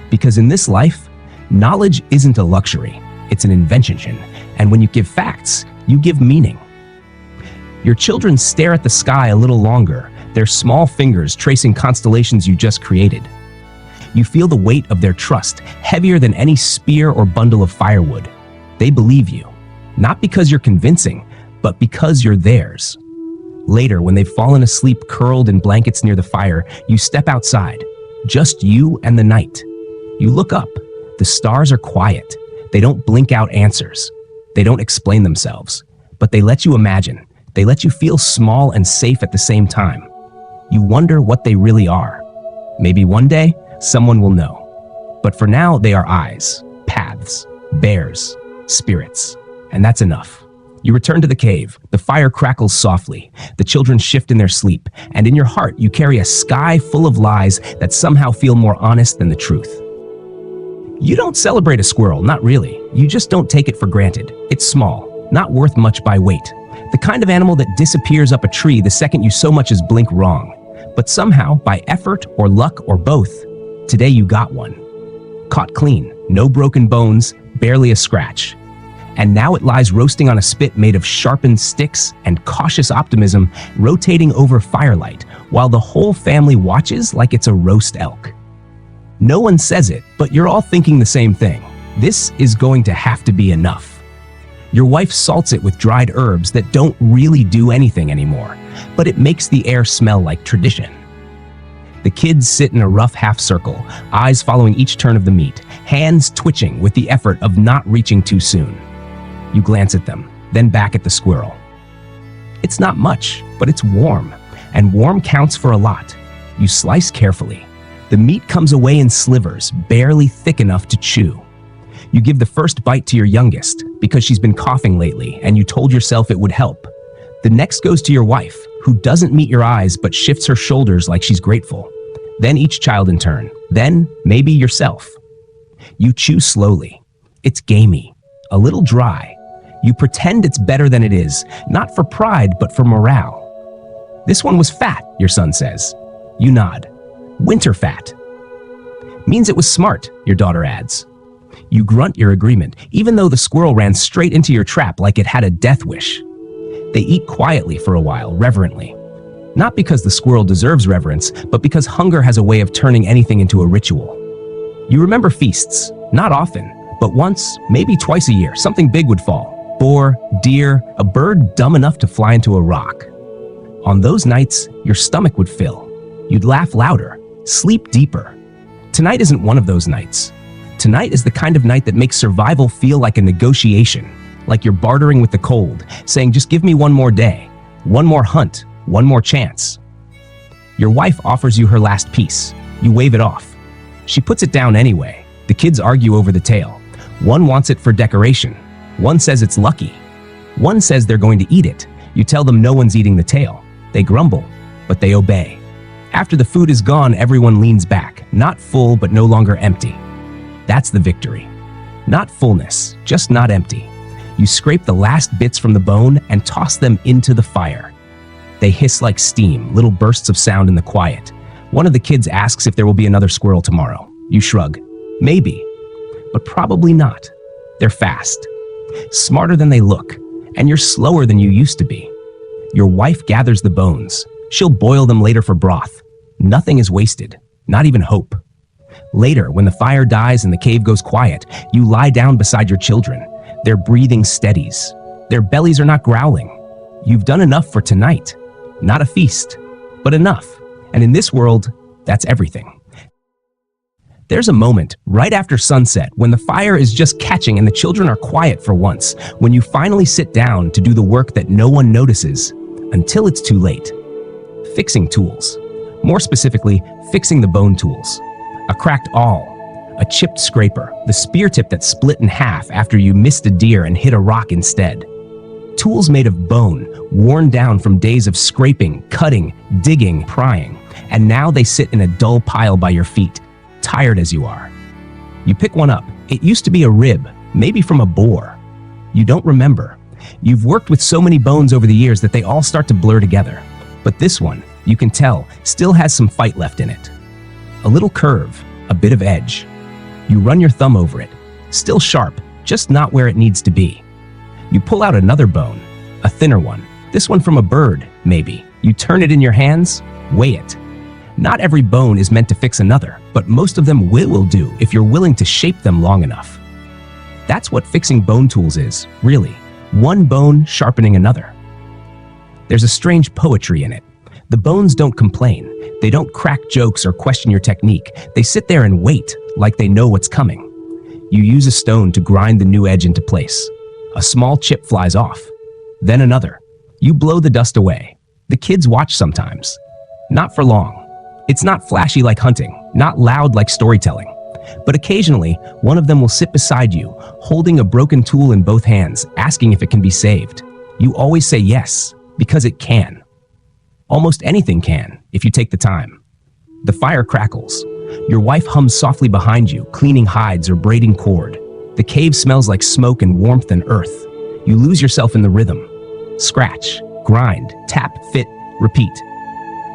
Speaker 1: Because in this life, knowledge isn't a luxury, it's an invention. And when you give facts, you give meaning. Your children stare at the sky a little longer, their small fingers tracing constellations you just created. You feel the weight of their trust, heavier than any spear or bundle of firewood. They believe you, not because you're convincing, but because you're theirs. Later, when they've fallen asleep curled in blankets near the fire, you step outside, just you and the night. You look up. The stars are quiet. They don't blink out answers. They don't explain themselves, but they let you imagine. They let you feel small and safe at the same time. You wonder what they really are. Maybe one day, someone will know. But for now, they are eyes, paths, bears, spirits, and that's enough. You return to the cave. The fire crackles softly. The children shift in their sleep, and in your heart, you carry a sky full of lies that somehow feel more honest than the truth. You don't celebrate a squirrel, not really. You just don't take it for granted. It's small, not worth much by weight. The kind of animal that disappears up a tree the second you so much as blink wrong. But somehow, by effort or luck or both, today you got one. Caught clean, no broken bones, barely a scratch. And now it lies roasting on a spit made of sharpened sticks and cautious optimism rotating over firelight, while the whole family watches like it's a roast elk. No one says it, but you're all thinking the same thing. This is going to have to be enough. Your wife salts it with dried herbs that don't really do anything anymore, but it makes the air smell like tradition. The kids sit in a rough half circle, eyes following each turn of the meat, hands twitching with the effort of not reaching too soon. You glance at them, then back at the squirrel. It's not much, but it's warm, and warm counts for a lot. You slice carefully. The meat comes away in slivers, barely thick enough to chew. You give the first bite to your youngest, because she's been coughing lately, and you told yourself it would help. The next goes to your wife, who doesn't meet your eyes but shifts her shoulders like she's grateful. Then each child in turn. Then, maybe yourself. You chew slowly. It's gamey, a little dry. You pretend it's better than it is, not for pride, but for morale. This one was fat, your son says. You nod. Winter fat. Means it was smart, your daughter adds. You grunt your agreement, even though the squirrel ran straight into your trap like it had a death wish. They eat quietly for a while, reverently. Not because the squirrel deserves reverence, but because hunger has a way of turning anything into a ritual. You remember feasts, not often, but once, maybe twice a year, something big would fall. Boar, deer, a bird dumb enough to fly into a rock. On those nights, your stomach would fill. You'd laugh louder, sleep deeper. Tonight isn't one of those nights. Tonight is the kind of night that makes survival feel like a negotiation, like you're bartering with the cold, saying, just give me one more day, one more hunt, one more chance. Your wife offers you her last piece. You wave it off. She puts it down anyway. The kids argue over the tail. One wants it for decoration. One says it's lucky. One says they're going to eat it. You tell them no one's eating the tail. They grumble, but they obey. After the food is gone, everyone leans back, not full but no longer empty. That's the victory. Not fullness, just not empty. You scrape the last bits from the bone and toss them into the fire. They hiss like steam, little bursts of sound in the quiet. One of the kids asks if there will be another squirrel tomorrow. You shrug. Maybe, but probably not. They're fast, smarter than they look, and you're slower than you used to be. Your wife gathers the bones. She'll boil them later for broth. Nothing is wasted, not even hope. Later, when the fire dies and the cave goes quiet, you lie down beside your children. Their breathing steadies. Their bellies are not growling. You've done enough for tonight. Not a feast, but enough. And in this world, that's everything. There's a moment right after sunset when the fire is just catching and the children are quiet for once, when you finally sit down to do the work that no one notices until it's too late. Fixing tools. More specifically, fixing the bone tools. A cracked awl, a chipped scraper, the spear tip that split in half after you missed a deer and hit a rock instead. Tools made of bone, worn down from days of scraping, cutting, digging, prying, and now they sit in a dull pile by your feet, tired as you are. You pick one up. It used to be a rib, maybe from a boar. You don't remember. You've worked with so many bones over the years that they all start to blur together. But this one, you can tell, still has some fight left in it. A little curve, a bit of edge. You run your thumb over it, still sharp, just not where it needs to be. You pull out another bone, a thinner one, this one from a bird, maybe. You turn it in your hands, weigh it. Not every bone is meant to fix another, but most of them will do if you're willing to shape them long enough. That's what fixing bone tools is, really. One bone sharpening another. There's a strange poetry in it. The bones don't complain. They don't crack jokes or question your technique. They sit there and wait, like they know what's coming. You use a stone to grind the new edge into place. A small chip flies off. Then another. You blow the dust away. The kids watch sometimes. Not for long. It's not flashy like hunting, not loud like storytelling. But occasionally, one of them will sit beside you, holding a broken tool in both hands, asking if it can be saved. You always say yes, because it can. Almost anything can, if you take the time. The fire crackles. Your wife hums softly behind you, cleaning hides or braiding cord. The cave smells like smoke and warmth and earth. You lose yourself in the rhythm. Scratch, grind, tap, fit, repeat.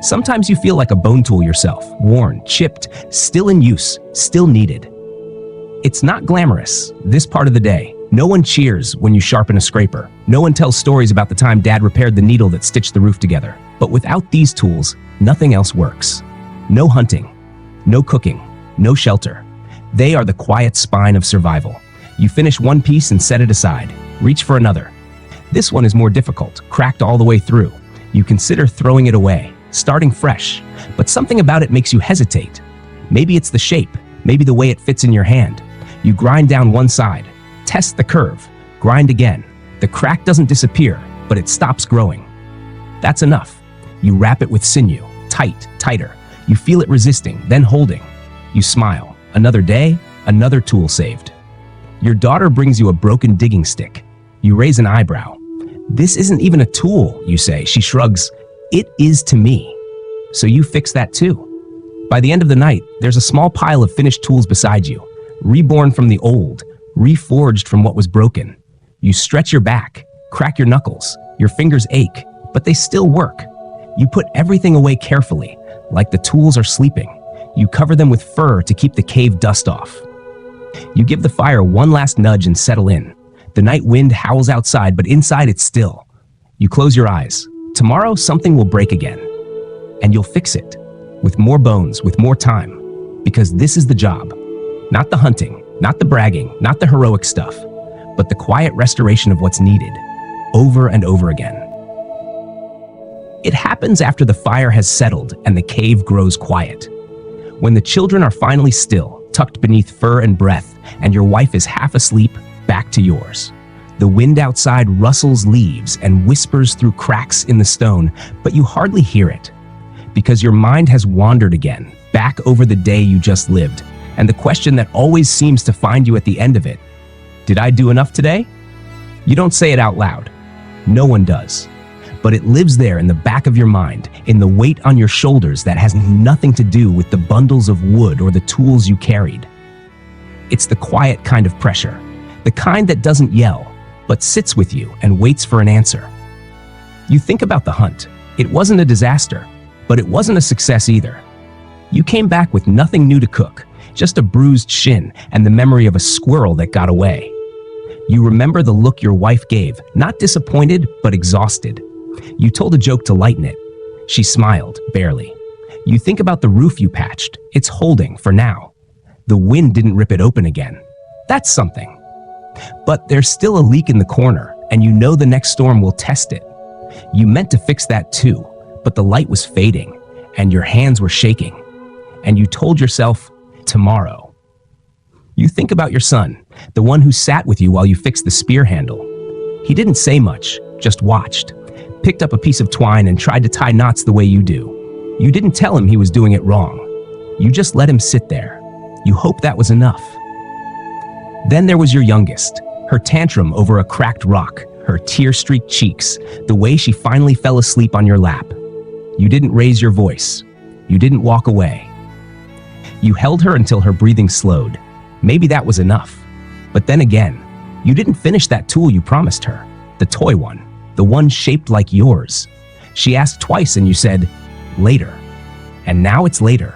Speaker 1: Sometimes you feel like a bone tool yourself, worn, chipped, still in use, still needed. It's not glamorous, this part of the day. No one cheers when you sharpen a scraper. No one tells stories about the time Dad repaired the needle that stitched the roof together. But without these tools, nothing else works. No hunting, no cooking, no shelter. They are the quiet spine of survival. You finish one piece and set it aside. Reach for another. This one is more difficult, cracked all the way through. You consider throwing it away, starting fresh, but something about it makes you hesitate. Maybe it's the shape, maybe the way it fits in your hand. You grind down one side, test the curve, grind again. The crack doesn't disappear, but it stops growing. That's enough. You wrap it with sinew, tight, tighter. You feel it resisting, then holding. You smile. Another day, another tool saved. Your daughter brings you a broken digging stick. You raise an eyebrow. This isn't even a tool, you say. She shrugs. It is to me. So you fix that too. By the end of the night, there's a small pile of finished tools beside you, reborn from the old, reforged from what was broken. You stretch your back, crack your knuckles, your fingers ache, but they still work. You put everything away carefully, like the tools are sleeping. You cover them with fur to keep the cave dust off. You give the fire one last nudge and settle in. The night wind howls outside, but inside it's still. You close your eyes. Tomorrow, something will break again. And you'll fix it. With more bones, with more time. Because this is the job. Not the hunting, not the bragging, not the heroic stuff, but the quiet restoration of what's needed, over and over again. It happens after the fire has settled and the cave grows quiet. When the children are finally still, tucked beneath fur and breath, and your wife is half asleep, back to yours. The wind outside rustles leaves and whispers through cracks in the stone, but you hardly hear it, because your mind has wandered again, back over the day you just lived, and the question that always seems to find you at the end of it: did I do enough today? You don't say it out loud. No one does. But it lives there in the back of your mind, in the weight on your shoulders that has nothing to do with the bundles of wood or the tools you carried. It's the quiet kind of pressure, the kind that doesn't yell, but sits with you and waits for an answer. You think about the hunt. It wasn't a disaster, but it wasn't a success either. You came back with nothing new to cook, just a bruised shin and the memory of a squirrel that got away. You remember the look your wife gave, not disappointed, but exhausted. You told a joke to lighten it. She smiled, barely. You think about the roof you patched. It's holding for now. The wind didn't rip it open again. That's something. But there's still a leak in the corner, and you know the next storm will test it. You meant to fix that too, but the light was fading, and your hands were shaking. And you told yourself, tomorrow. You think about your son, the one who sat with you while you fixed the spear handle. He didn't say much, just watched. Picked up a piece of twine and tried to tie knots the way you do. You didn't tell him he was doing it wrong. You just let him sit there. You hoped that was enough. Then there was your youngest, her tantrum over a cracked rock, her tear-streaked cheeks, the way she finally fell asleep on your lap. You didn't raise your voice. You didn't walk away. You held her until her breathing slowed. Maybe that was enough. But then again, you didn't finish that tool you promised her, the toy one. The one shaped like yours. She asked twice and you said, later. And now it's later.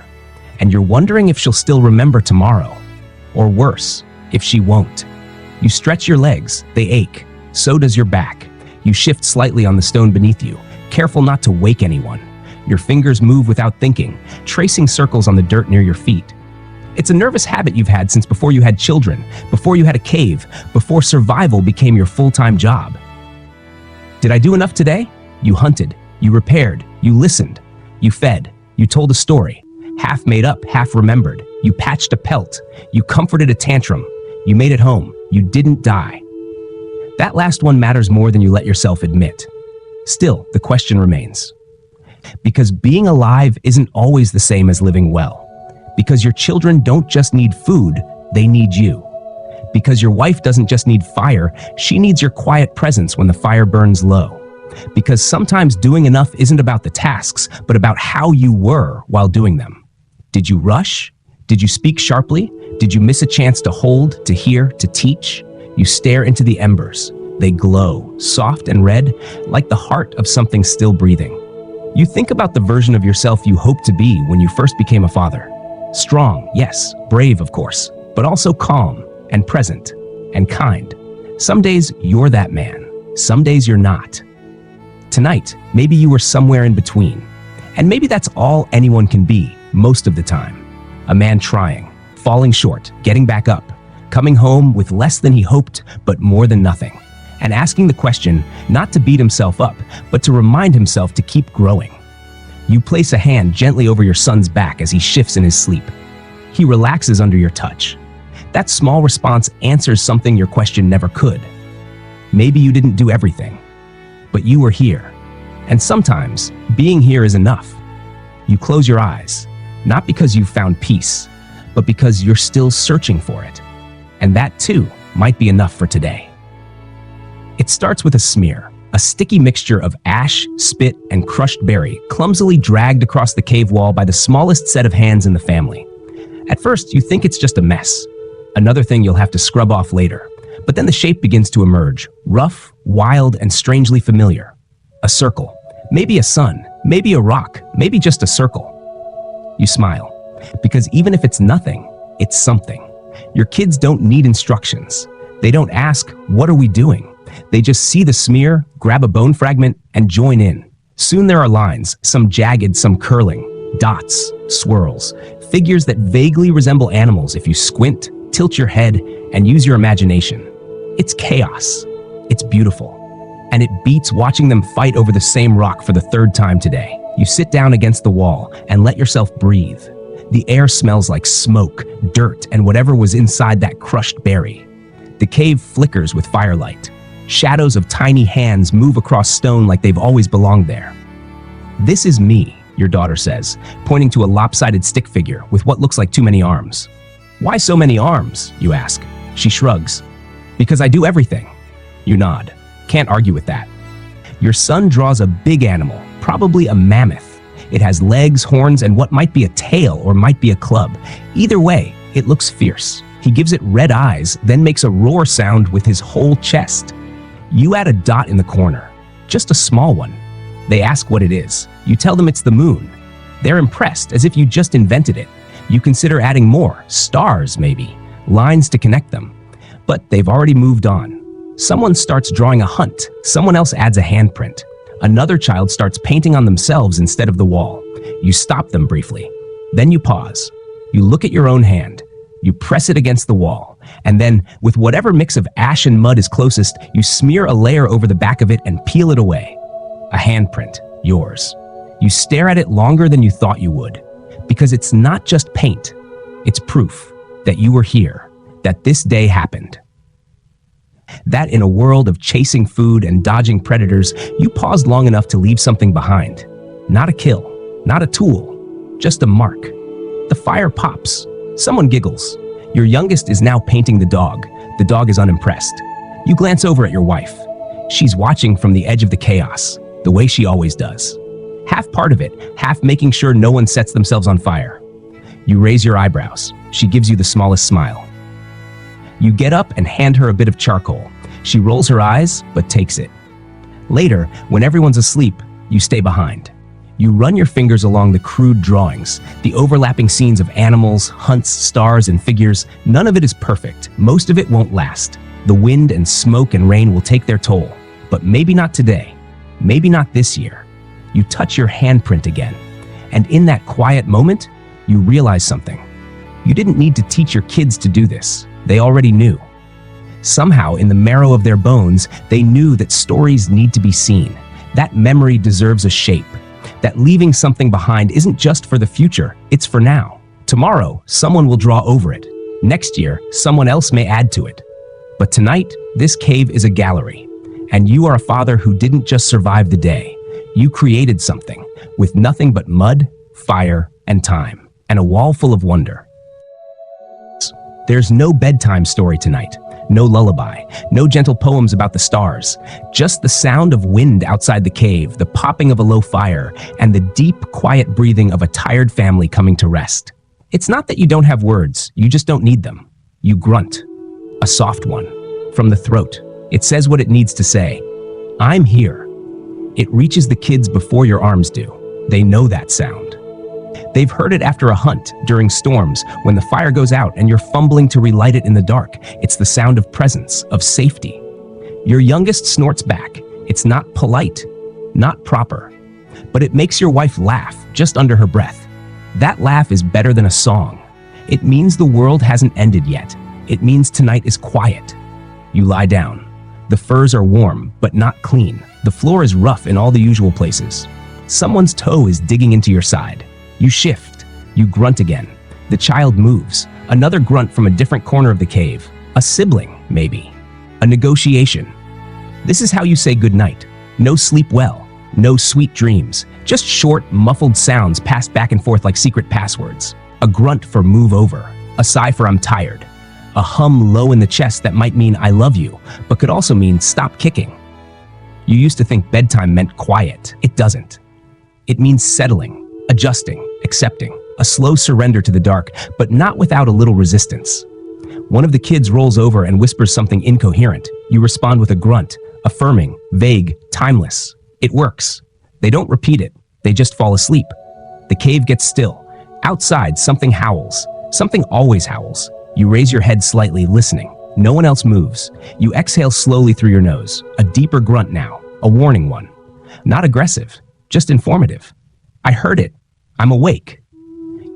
Speaker 1: And you're wondering if she'll still remember tomorrow. Or worse, if she won't. You stretch your legs, they ache. So does your back. You shift slightly on the stone beneath you, careful not to wake anyone. Your fingers move without thinking, tracing circles on the dirt near your feet. It's a nervous habit you've had since before you had children, before you had a cave, before survival became your full-time job. Did I do enough today? You hunted, you repaired, you listened, you fed, you told a story, half made up, half remembered. You patched a pelt, you comforted a tantrum, you made it home, you didn't die. That last one matters more than you let yourself admit. Still, the question remains. Because being alive isn't always the same as living well. Because your children don't just need food, they need you. Because your wife doesn't just need fire, she needs your quiet presence when the fire burns low. Because sometimes doing enough isn't about the tasks, but about how you were while doing them. Did you rush? Did you speak sharply? Did you miss a chance to hold, to hear, to teach? You stare into the embers. They glow, soft and red, like the heart of something still breathing. You think about the version of yourself you hoped to be when you first became a father. Strong, yes, brave, of course, but also calm and present and kind. Some days you're that man, some days you're not. Tonight, maybe you were somewhere in between. And maybe that's all anyone can be, most of the time. A man trying, falling short, getting back up, coming home with less than he hoped, but more than nothing. And asking the question, not to beat himself up, but to remind himself to keep growing. You place a hand gently over your son's back as he shifts in his sleep. He relaxes under your touch. That small response answers something your question never could. Maybe you didn't do everything, but you were here. And sometimes, being here is enough. You close your eyes, not because you've found peace, but because you're still searching for it. And that too might be enough for today. It starts with a smear, a sticky mixture of ash, spit, and crushed berry, clumsily dragged across the cave wall by the smallest set of hands in the family. At first, you think it's just a mess, another thing you'll have to scrub off later. But then the shape begins to emerge, rough, wild, and strangely familiar. A circle, maybe a sun, maybe a rock, maybe just a circle. You smile, because even if it's nothing, it's something. Your kids don't need instructions. They don't ask, "What are we doing?" They just see the smear, grab a bone fragment, and join in. Soon there are lines, some jagged, some curling, dots, swirls, figures that vaguely resemble animals if you squint, tilt your head, and use your imagination. It's chaos. It's beautiful. And it beats watching them fight over the same rock for the third time today. You sit down against the wall and let yourself breathe. The air smells like smoke, dirt, and whatever was inside that crushed berry. The cave flickers with firelight. Shadows of tiny hands move across stone like they've always belonged there. "This is me," your daughter says, pointing to a lopsided stick figure with what looks like too many arms. "Why so many arms?" you ask. She shrugs. "Because I do everything." You nod. Can't argue with that. Your son draws a big animal, probably a mammoth. It has legs, horns, and what might be a tail or might be a club. Either way, it looks fierce. He gives it red eyes, then makes a roar sound with his whole chest. You add a dot in the corner, just a small one. They ask what it is. You tell them it's the moon. They're impressed, as if you just invented it. You consider adding more, stars maybe, lines to connect them. But they've already moved on. Someone starts drawing a hunt. Someone else adds a handprint. Another child starts painting on themselves instead of the wall. You stop them briefly. Then you pause. You look at your own hand. You press it against the wall. And then, with whatever mix of ash and mud is closest, you smear a layer over the back of it and peel it away. A handprint. Yours. You stare at it longer than you thought you would. Because it's not just paint. It's proof that you were here. That this day happened. That in a world of chasing food and dodging predators, you paused long enough to leave something behind. Not a kill, not a tool, just a mark. The fire pops. Someone giggles. Your youngest is now painting the dog. The dog is unimpressed. You glance over at your wife. She's watching from the edge of the chaos, the way she always does. Half part of it, half making sure no one sets themselves on fire. You raise your eyebrows. She gives you the smallest smile. You get up and hand her a bit of charcoal. She rolls her eyes, but takes it. Later, when everyone's asleep, you stay behind. You run your fingers along the crude drawings, the overlapping scenes of animals, hunts, stars, and figures. None of it is perfect. Most of it won't last. The wind and smoke and rain will take their toll. But maybe not today. Maybe not this year. You touch your handprint again. And in that quiet moment, you realize something. You didn't need to teach your kids to do this. They already knew. Somehow, in the marrow of their bones, they knew that stories need to be seen. That memory deserves a shape. That leaving something behind isn't just for the future, it's for now. Tomorrow, someone will draw over it. Next year, someone else may add to it. But tonight, this cave is a gallery. And you are a father who didn't just survive the day. You created something with nothing but mud, fire, and time, and a wall full of wonder. There's no bedtime story tonight, no lullaby, no gentle poems about the stars, just the sound of wind outside the cave, the popping of a low fire, and the deep, quiet breathing of a tired family coming to rest. It's not that you don't have words, you just don't need them. You grunt, a soft one, from the throat. It says what it needs to say. I'm here. It reaches the kids before your arms do. They know that sound. They've heard it after a hunt, during storms, when the fire goes out and you're fumbling to relight it in the dark. It's the sound of presence, of safety. Your youngest snorts back. It's not polite, not proper, but it makes your wife laugh just under her breath. That laugh is better than a song. It means the world hasn't ended yet. It means tonight is quiet. You lie down. The furs are warm, but not clean. The floor is rough in all the usual places. Someone's toe is digging into your side. You shift. You grunt again. The child moves. Another grunt from a different corner of the cave. A sibling, maybe. A negotiation. This is how you say goodnight. No sleep well. No sweet dreams. Just short, muffled sounds passed back and forth like secret passwords. A grunt for move over. A sigh for I'm tired. A hum low in the chest that might mean I love you, but could also mean stop kicking. You used to think bedtime meant quiet. It doesn't. It means settling. Adjusting, accepting, a slow surrender to the dark, but not without a little resistance. One of the kids rolls over and whispers something incoherent. You respond with a grunt, affirming, vague, timeless. It works. They don't repeat it. They just fall asleep. The cave gets still. Outside, something howls. Something always howls. You raise your head slightly, listening. No one else moves. You exhale slowly through your nose. A deeper grunt now. A warning one. Not aggressive, just informative. I heard it. I'm awake.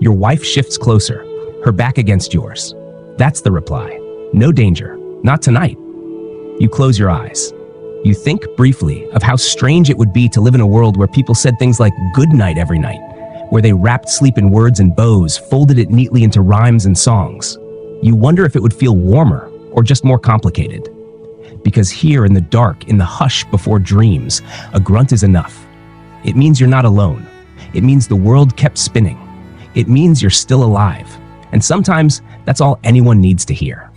Speaker 1: Your wife shifts closer, her back against yours. That's the reply. No danger. Not tonight. You close your eyes. You think briefly of how strange it would be to live in a world where people said things like good night every night. where they wrapped sleep in words and bows, folded it neatly into rhymes and songs. You wonder if it would feel warmer or just more complicated. Because here in the dark, in the hush before dreams, a grunt is enough. It means you're not alone. It means the world kept spinning. It means you're still alive. And sometimes that's all anyone needs to hear.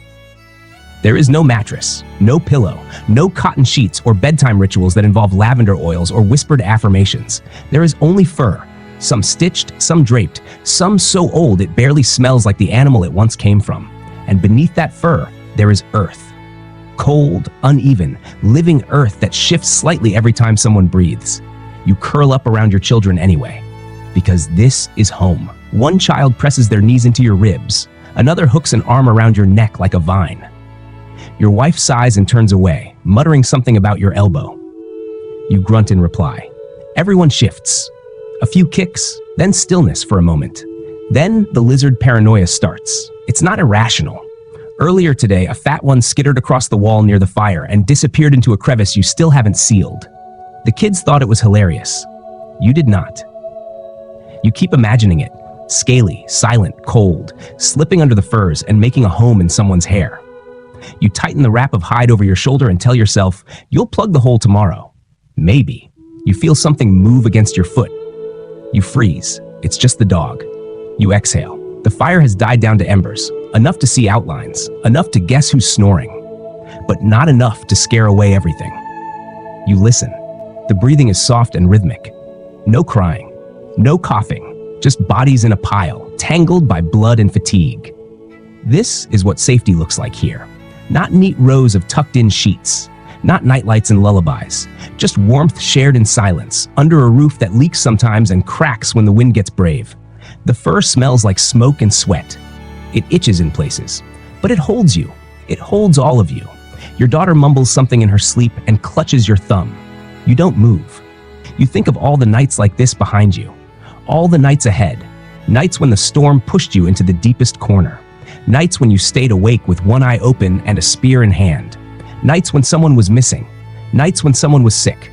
Speaker 1: There is no mattress, no pillow, no cotton sheets or bedtime rituals that involve lavender oils or whispered affirmations. There is only fur, some stitched, some draped, some so old it barely smells like the animal it once came from. And beneath that fur, there is earth. Cold, uneven, living earth that shifts slightly every time someone breathes. You curl up around your children anyway, because this is home. One child presses their knees into your ribs. Another hooks an arm around your neck like a vine. Your wife sighs and turns away, muttering something about your elbow. You grunt in reply. Everyone shifts. A few kicks, then stillness for a moment. Then the lizard paranoia starts. It's not irrational. Earlier today, a fat one skittered across the wall near the fire and disappeared into a crevice you still haven't sealed. The kids thought it was hilarious. You did not. You keep imagining it, scaly, silent, cold, slipping under the furs and making a home in someone's hair. You tighten the wrap of hide over your shoulder and tell yourself, you'll plug the hole tomorrow. Maybe. You feel something move against your foot. You freeze. It's just the dog. You exhale. The fire has died down to embers, enough to see outlines, enough to guess who's snoring, but not enough to scare away everything. You listen. The breathing is soft and rhythmic. No crying, no coughing, just bodies in a pile, tangled by blood and fatigue. This is what safety looks like here. Not neat rows of tucked-in sheets, not nightlights and lullabies, just warmth shared in silence, under a roof that leaks sometimes and cracks when the wind gets brave. The fur smells like smoke and sweat. It itches in places, but it holds you. It holds all of you. Your daughter mumbles something in her sleep and clutches your thumb. You don't move. You think of all the nights like this behind you, all the nights ahead, nights when the storm pushed you into the deepest corner, nights when you stayed awake with one eye open and a spear in hand, nights when someone was missing, nights when someone was sick.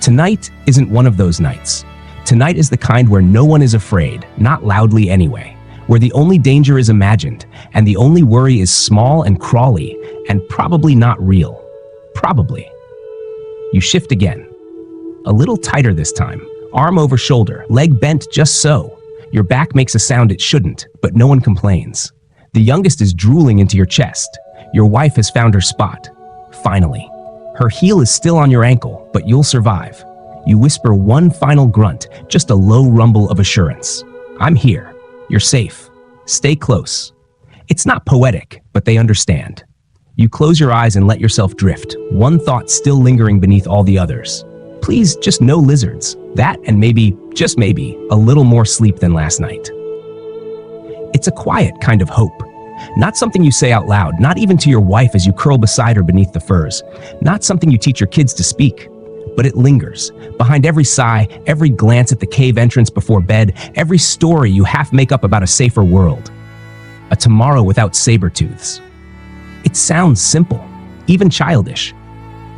Speaker 1: Tonight isn't one of those nights. Tonight is the kind where no one is afraid, not loudly anyway, where the only danger is imagined, and the only worry is small and crawly, and probably not real. Probably. You shift again. A little tighter this time, arm over shoulder, leg bent just so. Your back makes a sound it shouldn't, but no one complains. The youngest is drooling into your chest. Your wife has found her spot. Finally. Her heel is still on your ankle, but you'll survive. You whisper one final grunt, just a low rumble of assurance. I'm here. You're safe. Stay close. It's not poetic, but they understand. You close your eyes and let yourself drift, one thought still lingering beneath all the others. Please, just no lizards. That and maybe, just maybe, a little more sleep than last night. It's a quiet kind of hope. Not something you say out loud, not even to your wife as you curl beside her beneath the furs. Not something you teach your kids to speak. But it lingers, behind every sigh, every glance at the cave entrance before bed, every story you half make up about a safer world. A tomorrow without sabertooths. It sounds simple, even childish.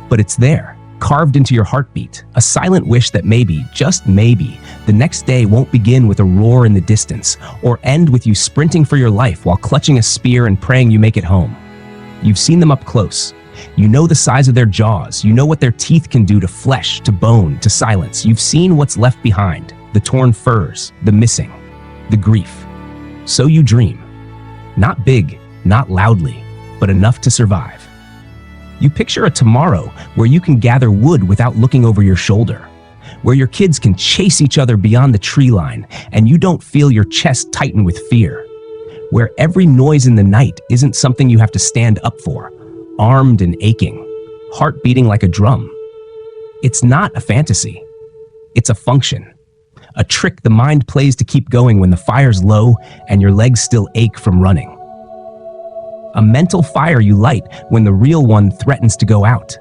Speaker 1: But it's there, carved into your heartbeat, a silent wish that maybe, just maybe, the next day won't begin with a roar in the distance, or end with you sprinting for your life while clutching a spear and praying you make it home. You've seen them up close. You know the size of their jaws. You know what their teeth can do to flesh, to bone, to silence. You've seen what's left behind, the torn furs, the missing, the grief. So you dream. Not big, not loudly, but enough to survive. You picture a tomorrow where you can gather wood without looking over your shoulder, where your kids can chase each other beyond the tree line and you don't feel your chest tighten with fear, where every noise in the night isn't something you have to stand up for, armed and aching, heart beating like a drum. It's not a fantasy. It's a function. A trick the mind plays to keep going when the fire's low and your legs still ache from running. A mental fire you light when the real one threatens to go out.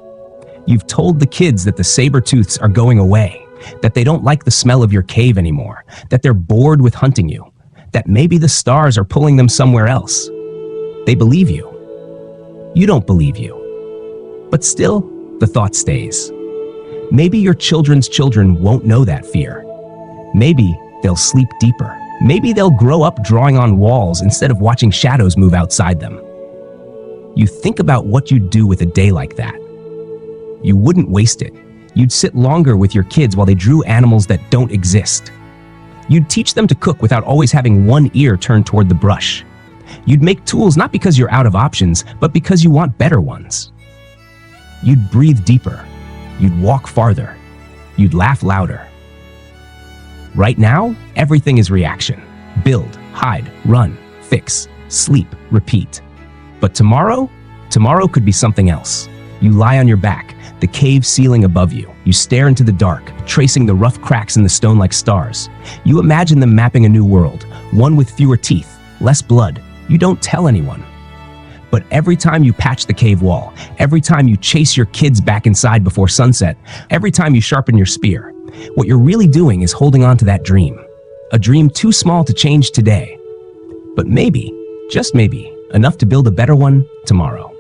Speaker 1: You've told the kids that the sabertooths are going away, that they don't like the smell of your cave anymore, that they're bored with hunting you, that maybe the stars are pulling them somewhere else. They believe you. You don't believe you. But still, the thought stays. Maybe your children's children won't know that fear. Maybe they'll sleep deeper. Maybe they'll grow up drawing on walls instead of watching shadows move outside them. You think about what you'd do with a day like that. You wouldn't waste it. You'd sit longer with your kids while they drew animals that don't exist. You'd teach them to cook without always having one ear turned toward the brush. You'd make tools not because you're out of options, but because you want better ones. You'd breathe deeper. You'd walk farther. You'd laugh louder. Right now, everything is reaction. Build, hide, run, fix, sleep, repeat. But tomorrow could be something else. You lie on your back, the cave ceiling above you. You stare into the dark, tracing the rough cracks in the stone like stars. You imagine them mapping a new world, one with fewer teeth, less blood. You don't tell anyone. But every time you patch the cave wall, every time you chase your kids back inside before sunset, every time you sharpen your spear, what you're really doing is holding on to that dream. A dream too small to change today, but maybe, just maybe, enough to build a better one tomorrow.